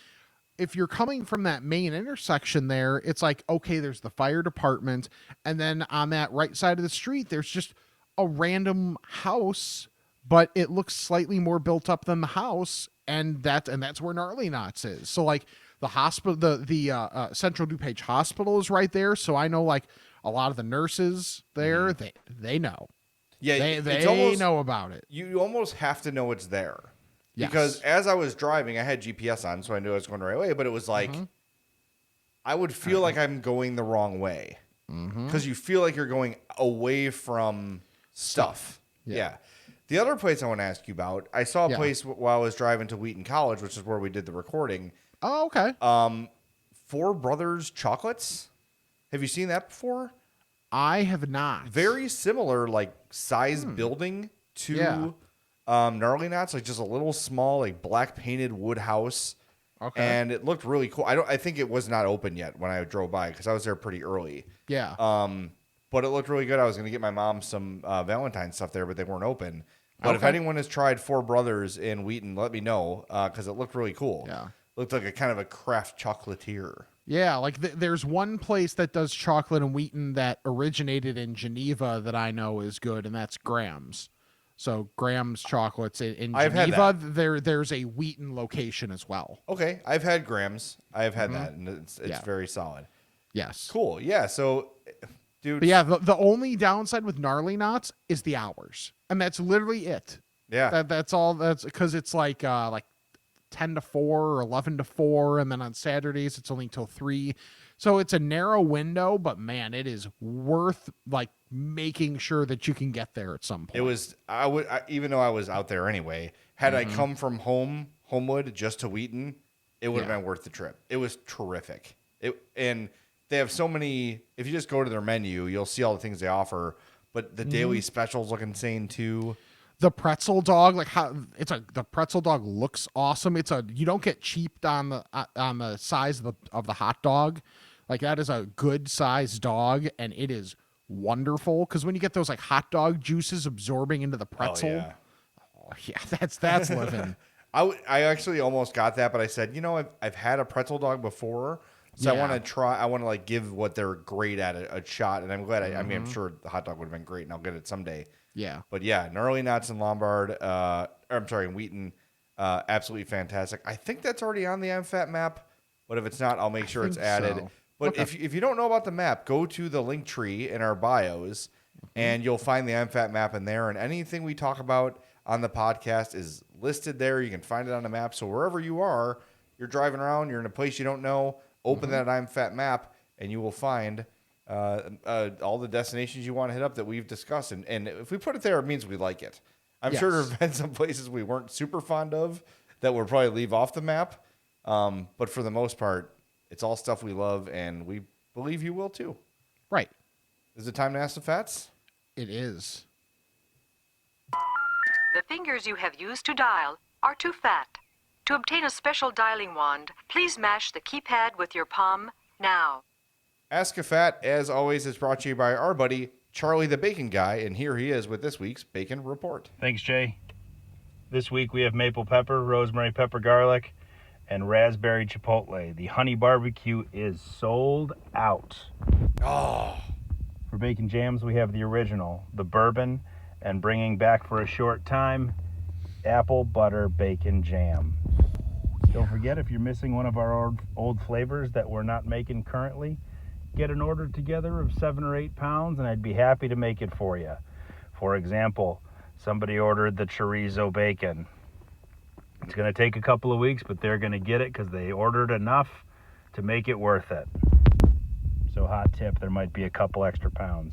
if you're coming from that main intersection there, it's like, okay, there's the fire department, and then on that right side of the street, there's just a random house, but it looks slightly more built up than the house, and that's where Gnarly Knots is. So like the hospital, the Central DuPage Hospital is right there, so I know like a lot of the nurses there, they know. Yeah, they know about it. You almost have to know it's there. Yes. Because as I was driving, I had GPS on, so I knew I was going the right way, but it was like, I would feel like I'm going the wrong way. Because you feel like you're going away from stuff. Yeah. The other place I want to ask you about, I saw a place while I was driving to Wheaton College, which is where we did the recording. Oh, okay. Four Brothers Chocolates. Have you seen that before? I have not. Very similar, like, size building to Gnarly Knots, like just a little small, like black painted wood house. Okay. And it looked really cool. I think it was not open yet when I drove by because I was there pretty early. Yeah. But it looked really good. I was going to get my mom some Valentine stuff there, but they weren't open. But if anyone has tried Four Brothers in Wheaton, let me know because it looked really cool. Yeah. Looked like a kind of a craft chocolatier. Yeah, like there's one place that does chocolate in Wheaton that originated in Geneva that I know is good, and that's Graham's. So Graham's Chocolates in Geneva. There's a Wheaton location as well. Okay, I've had Graham's. I've had that, and it's very solid. Yes. Cool. Yeah. So, dude. But yeah, the only downside with Gnarly Knots is the hours, and that's literally it. Yeah. That's all. That's because it's like 10 to 4 or 11 to 4, and then on Saturdays it's only till 3. So it's a narrow window, but man, it is worth like making sure that you can get there at some point. It was even though I was out there anyway, had I come from Homewood just to Wheaton, it would have been worth the trip. It was terrific. And they have so many, if you just go to their menu, you'll see all the things they offer, but the daily specials look insane too. The pretzel dog, the pretzel dog looks awesome. You don't get cheaped on the size of the hot dog. Like that is a good sized dog, and it is wonderful because when you get those like hot dog juices absorbing into the pretzel, that's living. I actually almost got that, but I said, I've had a pretzel dog before, so I want to try. I want to like give what they're great at a shot, and I'm glad. I mean, I'm sure the hot dog would have been great, and I'll get it someday. Yeah. But yeah, Gnarly Knots in Lombard, in Wheaton, absolutely fantastic. I think that's already on the I'm Fat map, but if it's not, I'll make sure it's added. So. But if you don't know about the map, go to the link tree in our bios, and you'll find the I'm Fat map in there, and anything we talk about on the podcast is listed there. You can find it on the map. So wherever you are, you're driving around, you're in a place you don't know, open that I'm Fat map, and you will find all the destinations you want to hit up that we've discussed. And if we put it there, it means we like it. I'm sure there have been some places we weren't super fond of that we'll probably leave off the map. But for the most part, it's all stuff we love, and we believe you will too. Right. Is it time to ask the Fats? It is. The fingers you have used to dial are too fat. To obtain a special dialing wand, please mash the keypad with your palm now. Ask a Fat, as always, is brought to you by our buddy, Charlie the Bacon Guy, and here he is with this week's Bacon Report. Thanks, Jay. This week we have maple pepper, rosemary pepper garlic, and raspberry chipotle. The honey barbecue is sold out. Oh. For bacon jams, we have the original, the bourbon, and bringing back for a short time, apple butter bacon jam. Don't forget, if you're missing one of our old flavors that we're not making currently, get an order together of 7 or 8 pounds, and I'd be happy to make it for you. For example, somebody ordered the chorizo bacon. It's going to take a couple of weeks, but they're going to get it because they ordered enough to make it worth it. So hot tip, there might be a couple extra pounds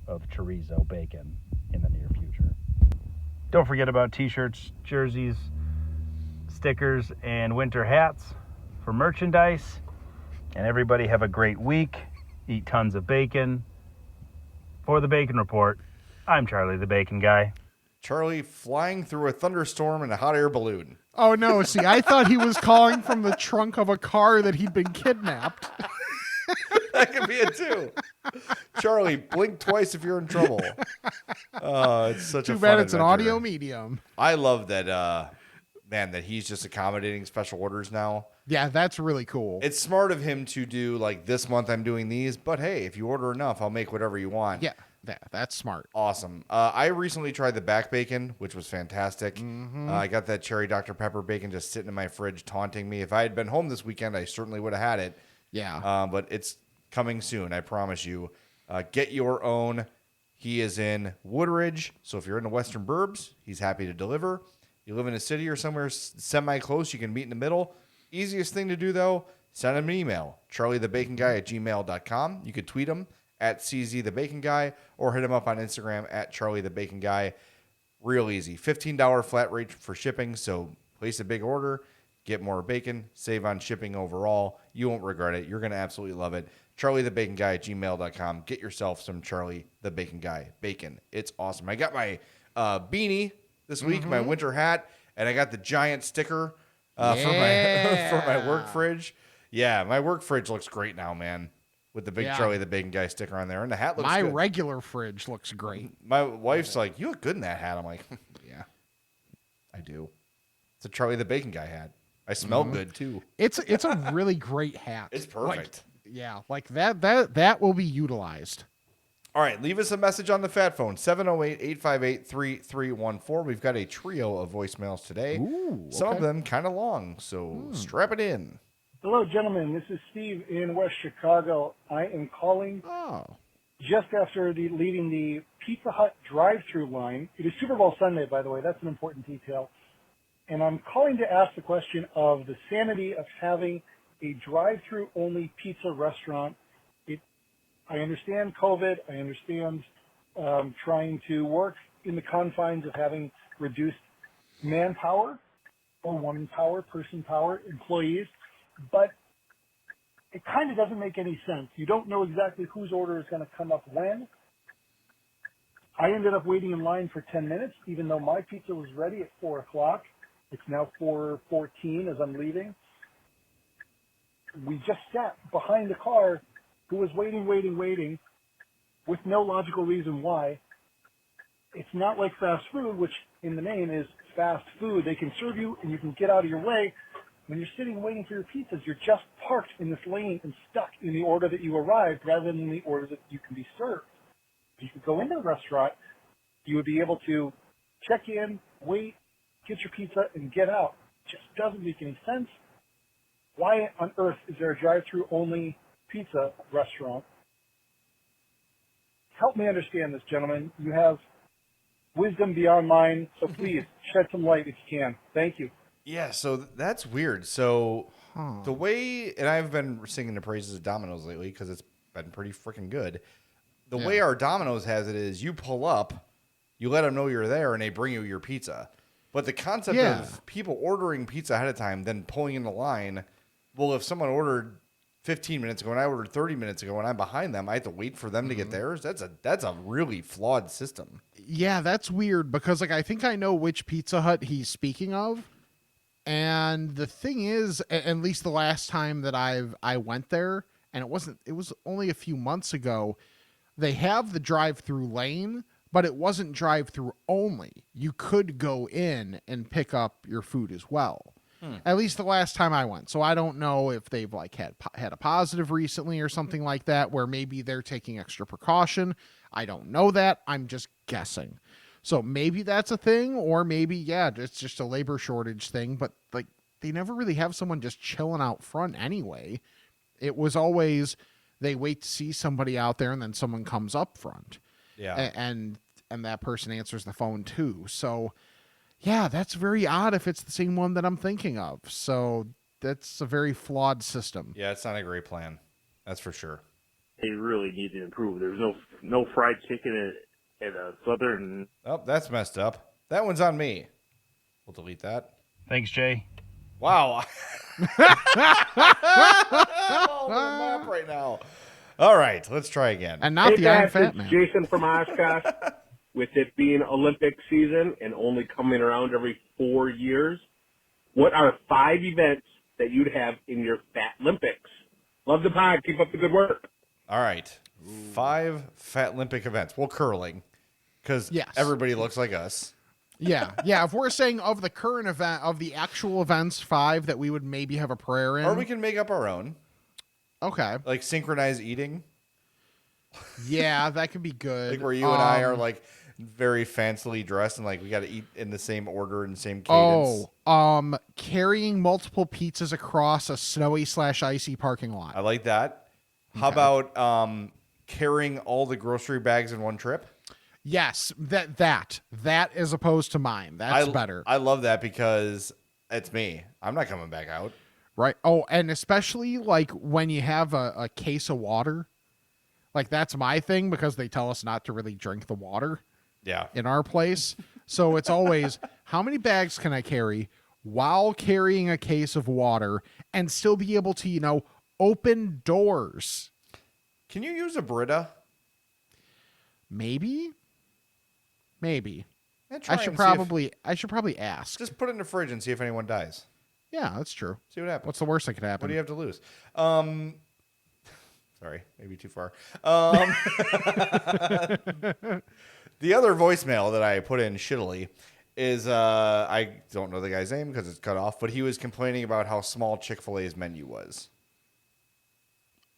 of chorizo bacon in the near future. Don't forget about t-shirts, jerseys, stickers, and winter hats for merchandise. And everybody have a great week. Eat tons of bacon. For the Bacon Report, I'm Charlie the Bacon Guy. Charlie flying through a thunderstorm in a hot air balloon. Oh, no. See, I thought he was calling from the trunk of a car that he'd been kidnapped. That could be it too. Charlie, blink twice if you're in trouble. Oh, it's such a Too fun bad it's an adventure. audio medium. I love that, man, that he's just accommodating special orders now. Yeah, that's really cool. It's smart of him to do, like, this month I'm doing these, but hey, if you order enough, I'll make whatever you want. Yeah, that's smart. Awesome. I recently tried the back bacon, which was fantastic. I got that cherry Dr. Pepper bacon just sitting in my fridge taunting me. If I had been home this weekend, I certainly would have had it. Yeah. But it's coming soon, I promise you. Get your own. He is in Woodridge, so if you're in the Western Burbs, he's happy to deliver. You live in a city or somewhere semi-close, you can meet in the middle. Easiest thing to do, though, send him an email, charliethebaconguy@gmail.com. You could tweet him at CZTheBaconGuy or hit him up on Instagram at CharlieTheBaconGuy. Real easy. $15 flat rate for shipping, so place a big order, get more bacon, save on shipping overall. You won't regret it. You're going to absolutely love it. CharlieTheBaconGuy@gmail.com. Get yourself some Charlie the Bacon Guy bacon. It's awesome. I got my beanie this week, my winter hat, and I got the giant sticker for my work fridge. Yeah, my work fridge looks great now, man, with the big Charlie the Bacon Guy sticker on there, and the hat looks My good. regular fridge looks great. My wife's like, "You look good in that hat." I'm like, "Yeah, I do." It's a Charlie the Bacon Guy hat. I smell good too. It's a really great hat. It's perfect. Like that will be utilized. All right, leave us a message on the Fat Phone, 708-858-3314. We've got a trio of voicemails today. Ooh, Some of okay. them kind of long, so strap it in. Hello, gentlemen. This is Steve in West Chicago. I am calling Oh. just after leaving the Pizza Hut drive-through line. It is Super Bowl Sunday, by the way. That's an important detail. And I'm calling to ask the question of the sanity of having a drive-through only pizza restaurant. I understand COVID. I understand trying to work in the confines of having reduced manpower or woman power, person power, employees. But it kind of doesn't make any sense. You don't know exactly whose order is going to come up when. I ended up waiting in line for 10 minutes, even though my pizza was ready at 4 o'clock. It's now 4:14 as I'm leaving. We just sat behind the car who was waiting with no logical reason why. It's not like fast food, which in the name is fast food. They can serve you and you can get out of your way. When you're sitting waiting for your pizzas, you're just parked in this lane and stuck in the order that you arrived rather than in the order that you can be served. If you could go into the restaurant, you would be able to check in, wait, get your pizza, and get out. It just doesn't make any sense. Why on earth is there a drive-through only pizza restaurant? Help me understand this, gentlemen. You have wisdom beyond mine, so please shed some light if you can. Thank you. Yeah, so that's weird. So the way, and I've been singing the praises of Domino's lately because it's been pretty freaking good. The way our Domino's has it is you pull up, you let them know you're there, and they bring you your pizza. But the concept of people ordering pizza ahead of time, then pulling in the line, well, if someone ordered 15 minutes ago and I ordered 30 minutes ago and I'm behind them, I have to wait for them to get theirs. That's a really flawed system. Yeah, that's weird because I think I know which Pizza Hut he's speaking of. And the thing is, at least the last time that I went there, and it was only a few months ago, they have the drive-through lane, but it wasn't drive-through only. You could go in and pick up your food as well. At least the last time I went. So I don't know if they've had a positive recently or something like that, where maybe they're taking extra precaution. I don't know that. I'm just guessing. So maybe that's a thing, or maybe, it's just a labor shortage thing, but they never really have someone just chilling out front anyway. It was always they wait to see somebody out there and then someone comes up front. Yeah. And that person answers the phone too. So yeah, that's very odd if it's the same one that I'm thinking of. So that's a very flawed system. Yeah, it's not a great plan. That's for sure. They really need to improve. There's no fried chicken at a Southern. Oh, that's messed up. That one's on me. We'll delete that. Thanks, Jay. Wow. I'm all over the map right now. All right, let's try again. And not Hey the guys, Iron Fat it's Man. Jason from Oshkosh. With it being Olympic season and only coming around every 4 years, what are 5 events that you'd have in your Fat Olympics? Love the pod. Keep up the good work. All right. 5 Fat Olympic events. Well, curling, because Yes. everybody looks like us. Yeah. If we're saying of the current event, of the actual events, 5 that we would maybe have a prayer in. Or we can make up our own, Okay. like synchronized eating, Yeah, that could be good. like where you and I are like very fancily dressed and like we got to eat in the same order and same cadence. Carrying multiple pizzas across a snowy/icy parking lot. I like that. How about carrying all the grocery bags in one trip? Yes, that as opposed to mine. That's better. I love that because it's me. I'm not coming back out. Right. Oh, and especially like when you have a case of water. Like that's my thing because they tell us not to really drink the water Yeah. in our place. So it's always how many bags can I carry while carrying a case of water and still be able to, open doors? Can you use a Brita? Maybe. Yeah, try I should and probably ask. just put it in the fridge and see if anyone dies. Yeah, that's true. See what happens. What's the worst that could happen? What do you have to lose? Sorry, maybe too far. The other voicemail that I put in shittily is I don't know the guy's name because it's cut off, but he was complaining about how small Chick-fil-A's menu was.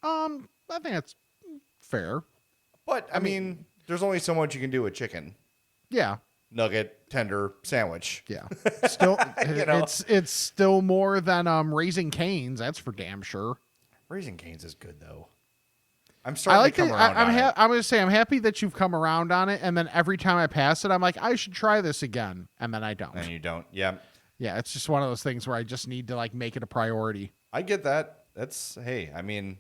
I think that's fair. But I mean, there's only so much you can do with chicken. Yeah. Nugget, tender, sandwich. Yeah. Still You know? it's still more than Raising Cane's, that's for damn sure. Raising Cane's is good though. I'm I starting like to come it. around on it. I'm going to say I'm happy that you've come around on it, and then every time I pass it, I'm like, I should try this again, and then I don't. And you don't. Yeah. Yeah, it's just one of those things where I just need to like make it a priority. I get that. That's, hey, I mean,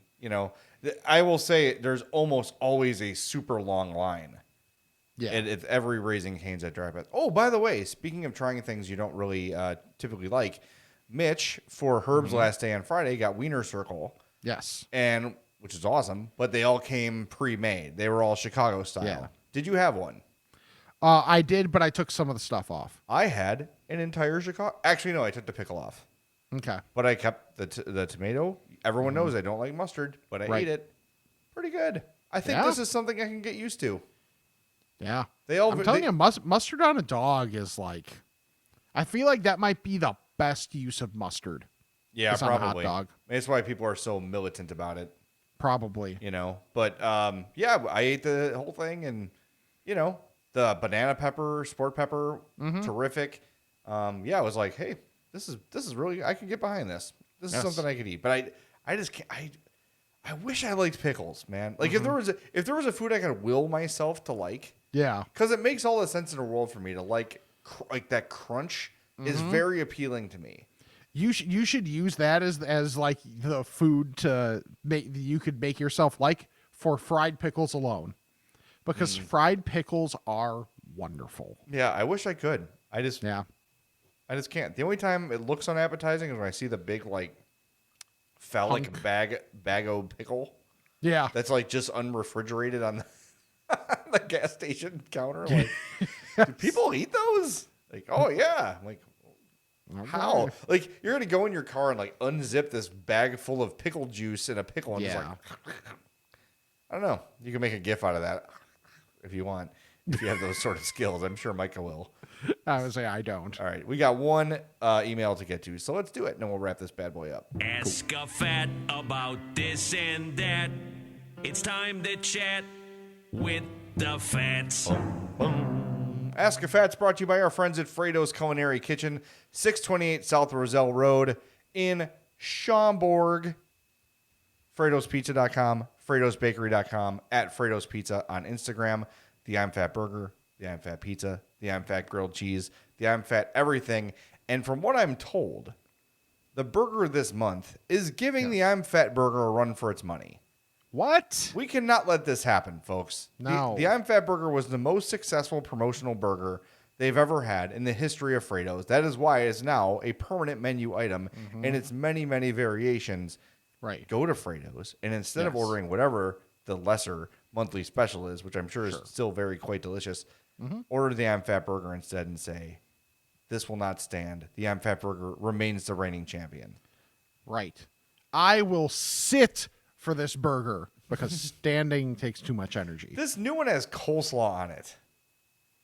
I will say there's almost always a super long line. Yeah. At every Raising Cane's at drive-by. Oh, by the way, speaking of trying things you don't really typically like, Mitch, for Herb's last day on Friday, got Wiener Circle. Yes. And which is awesome, but they all came pre-made. They were all Chicago style. Yeah. Did you have one? I did, but I took some of the stuff off. I had an entire Chicago. Actually, no, I took the pickle off. Okay. But I kept the tomato. Everyone knows I don't like mustard, but I Right. ate it. Pretty good. I think Yeah. this is something I can get used to. Yeah. I'm telling you, mustard on a dog is like, I feel like that might be the best use of mustard. Yeah, is on a hot probably. dog. That's why people are so militant about it. Probably. But yeah, I ate the whole thing, and the banana pepper, sport pepper, terrific. Yeah, I was like, hey, this is really, I can get behind this. This is something I could eat. But I just can't. I wish I liked pickles, man. Like if there was a food I could will myself to like, Yeah. because it makes all the sense in the world for me to like that crunch is very appealing to me. You should use that as like the food to make you could make yourself like for fried pickles alone, because fried pickles are wonderful. Yeah, I wish I could. I just can't. The only time it looks unappetizing is when I see the big like phallic bago pickle. Yeah. That's like just unrefrigerated on the gas station counter. Like, do people eat those? Like, oh yeah. I'm like, how? Like, you're gonna go in your car and like unzip this bag full of pickle juice in a pickle and just like, I don't know. You can make a GIF out of that if you want. If you have those sort of skills, I'm sure Micah will. I would say I don't. All right, we got one email to get to, so let's do it, and then we'll wrap this bad boy up. Ask a fat about this and that. It's time to chat with the fats. Ask a Fat's brought to you by our friends at Frato's Culinary Kitchen, 628 South Roselle Road in Schaumburg. FratosPizza.com, FratosBakery.com, at Fratos Pizza on Instagram, the I'm Fat Burger, the I'm Fat Pizza, the I'm Fat Grilled Cheese, the I'm Fat Everything. And from what I'm told, the burger this month is giving the I'm Fat Burger a run for its money. What? We cannot let this happen, folks. No. The I'm Fat Burger was the most successful promotional burger they've ever had in the history of Frato's. That is why it's now a permanent menu item in its many, many variations. Right. Go to Frato's, and instead of ordering whatever the lesser monthly special is, which I'm sure is still very quite delicious, order the I'm Fat Burger instead and say, this will not stand. The I'm Fat Burger remains the reigning champion. Right. I will sit for this burger because standing takes too much energy. This new one has coleslaw on it.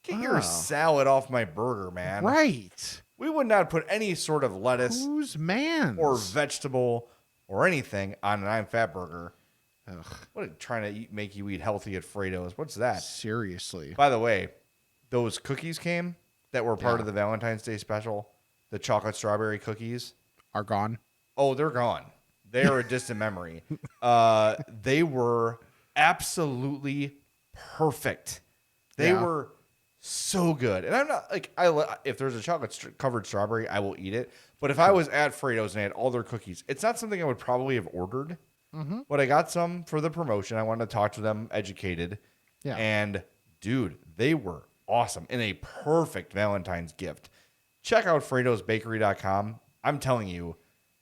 Get your salad off my burger, man. Right. We would not put any sort of lettuce Whose man? or vegetable or anything on an I'm Fat Burger. Ugh. What trying to make you eat healthy at Frato's? What's that? Seriously. By the way, those cookies came that were part of the Valentine's Day special. The chocolate strawberry cookies are gone. Oh, they're gone. They are a distant memory. They were absolutely perfect. They were so good. And I'm not like, if there's a chocolate covered strawberry, I will eat it. But if I was at Frato's and I had all their cookies, it's not something I would probably have ordered. But I got some for the promotion. I wanted to talk to them educated. Yeah. And dude, they were awesome and a perfect Valentine's gift. Check out FratosBakery.com. I'm telling you,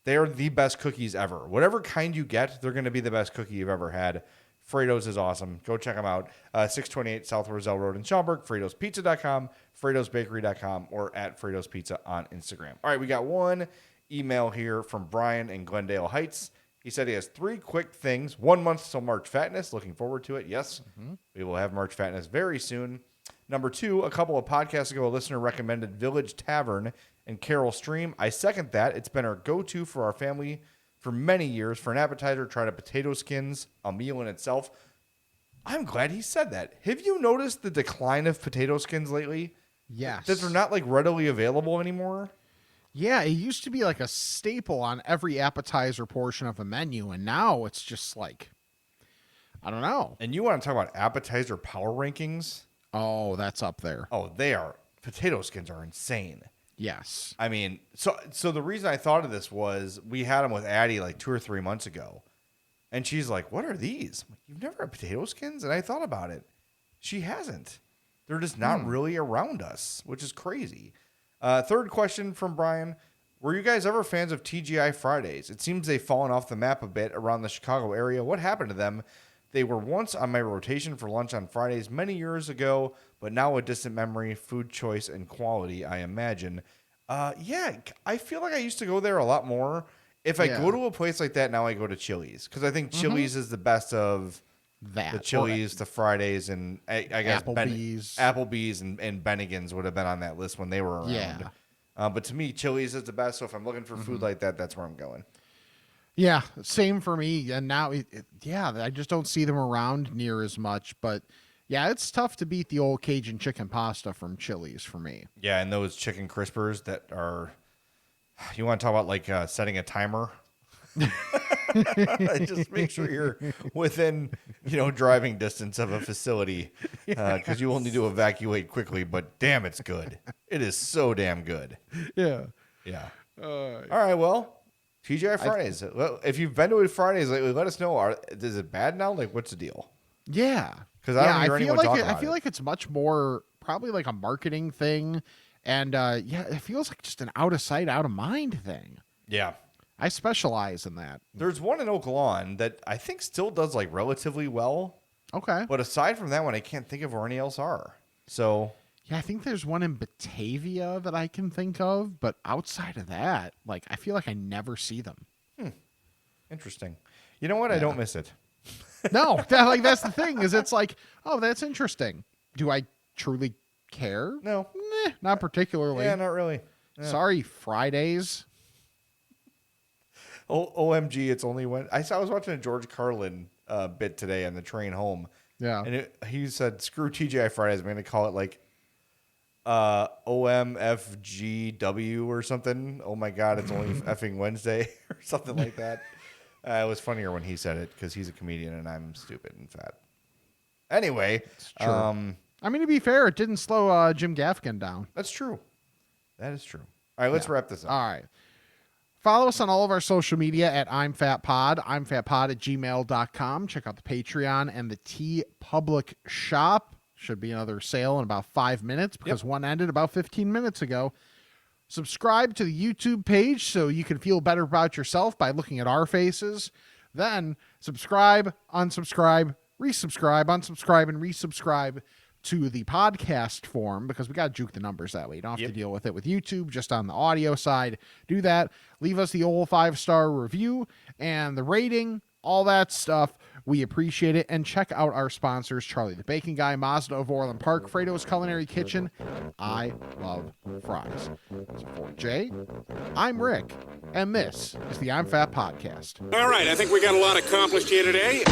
they are the best cookies ever. Whatever kind you get, they're going to be the best cookie you've ever had. Frato's is awesome. Go check them out. 628 South Roselle Road in Schaumburg, FratosPizza.com, FratosBakery.com, or at Fratos Pizza on Instagram. All right, we got one email here from Brian in Glendale Heights. He said he has 3 quick things. 1 month till March Fatness. Looking forward to it. Yes, we will have March Fatness very soon. Number 2, a couple of podcasts ago, a listener recommended Village Tavern and Carroll Stream. I second that. It's been our go-to for our family for many years. For an appetizer, try the potato skins, a meal in itself. I'm glad he said that. Have you noticed the decline of potato skins lately? Yes. That they're not like readily available anymore? Yeah, it used to be like a staple on every appetizer portion of a menu, and now it's just like, I don't know. And you want to talk about appetizer power rankings? Oh, that's up there. Oh, they are. Potato skins are insane. Yes. I mean, so the reason I thought of this was we had them with Addie like 2 or 3 months ago. And she's like, what are these? I'm like, you've never had potato skins? And I thought about it. She hasn't. They're just not really around us, which is crazy. Third question from Brian. Were you guys ever fans of TGI Fridays? It seems they've fallen off the map a bit around the Chicago area. What happened to them? They were once on my rotation for lunch on Fridays many years ago, but now a distant memory, food choice, and quality, I imagine. Yeah, I feel like I used to go there a lot more. If I go to a place like that, now I go to Chili's. Because I think Chili's is the best of the Chili's, the Fridays, and I guess Applebee's and Bennigan's would have been on that list when they were around. Yeah. But to me, Chili's is the best. So if I'm looking for food like that, that's where I'm going. Yeah, same for me. And now, I just don't see them around near as much. But yeah, it's tough to beat the old Cajun chicken pasta from Chili's for me. Yeah, and those chicken crispers that are, you want to talk about like setting a timer? Just make sure you're within, driving distance of a facility because you will need to evacuate quickly. But damn, it's good. It is so damn good. Yeah. Yeah. All right. Well, TGI Fridays. If you've been to a Fridays lately, let us know. Is it bad now? Like, what's the deal? Yeah. Because I don't hear anyone talk about it. I feel like it's much more probably like a marketing thing. And it feels like just an out of sight, out of mind thing. Yeah. I specialize in that. There's one in Oak Lawn that I think still does like relatively well. Okay. But aside from that one, I can't think of where any else are. So yeah, I think there's one in Batavia that I can think of, but outside of that, like I feel like I never see them. Interesting. You know what? I don't miss it. No, that's the thing. Is it's like, oh, that's interesting. Do I truly care? No, not particularly. Yeah, not really. Yeah. Sorry, Fridays. OMG! It's only when I was watching a George Carlin bit today on the train home. Yeah, and he said, "Screw TGI Fridays. I'm going to call it like OMFGW or something. Oh my God, it's only effing Wednesday or something like that." It was funnier when he said it because he's a comedian and I'm stupid and fat. Anyway, I mean, to be fair, it didn't slow Jim Gaffigan down. That's true. That is true. All right, let's wrap this up. All right. Follow us on all of our social media at I'mFatPod, I'mFatPod@gmail.com. Check out the Patreon and the TeePublic Shop. Should be another sale in about 5 minutes because one ended about 15 minutes ago. Subscribe to the YouTube page so you can feel better about yourself by looking at our faces. Then subscribe, unsubscribe, resubscribe, unsubscribe, and resubscribe to the podcast form because we got to juke the numbers that way. You don't have to deal with it with YouTube, just on the audio side. Do that. Leave us the old 5-star review and the rating, all that stuff. We appreciate it. And check out our sponsors, Charlie the Bacon Guy, Mazda of Orland Park, Frato's Culinary Kitchen. I love fries. So for Jay, I'm Rick, and this is the I'm Fat Podcast. All right, I think we got a lot accomplished here today.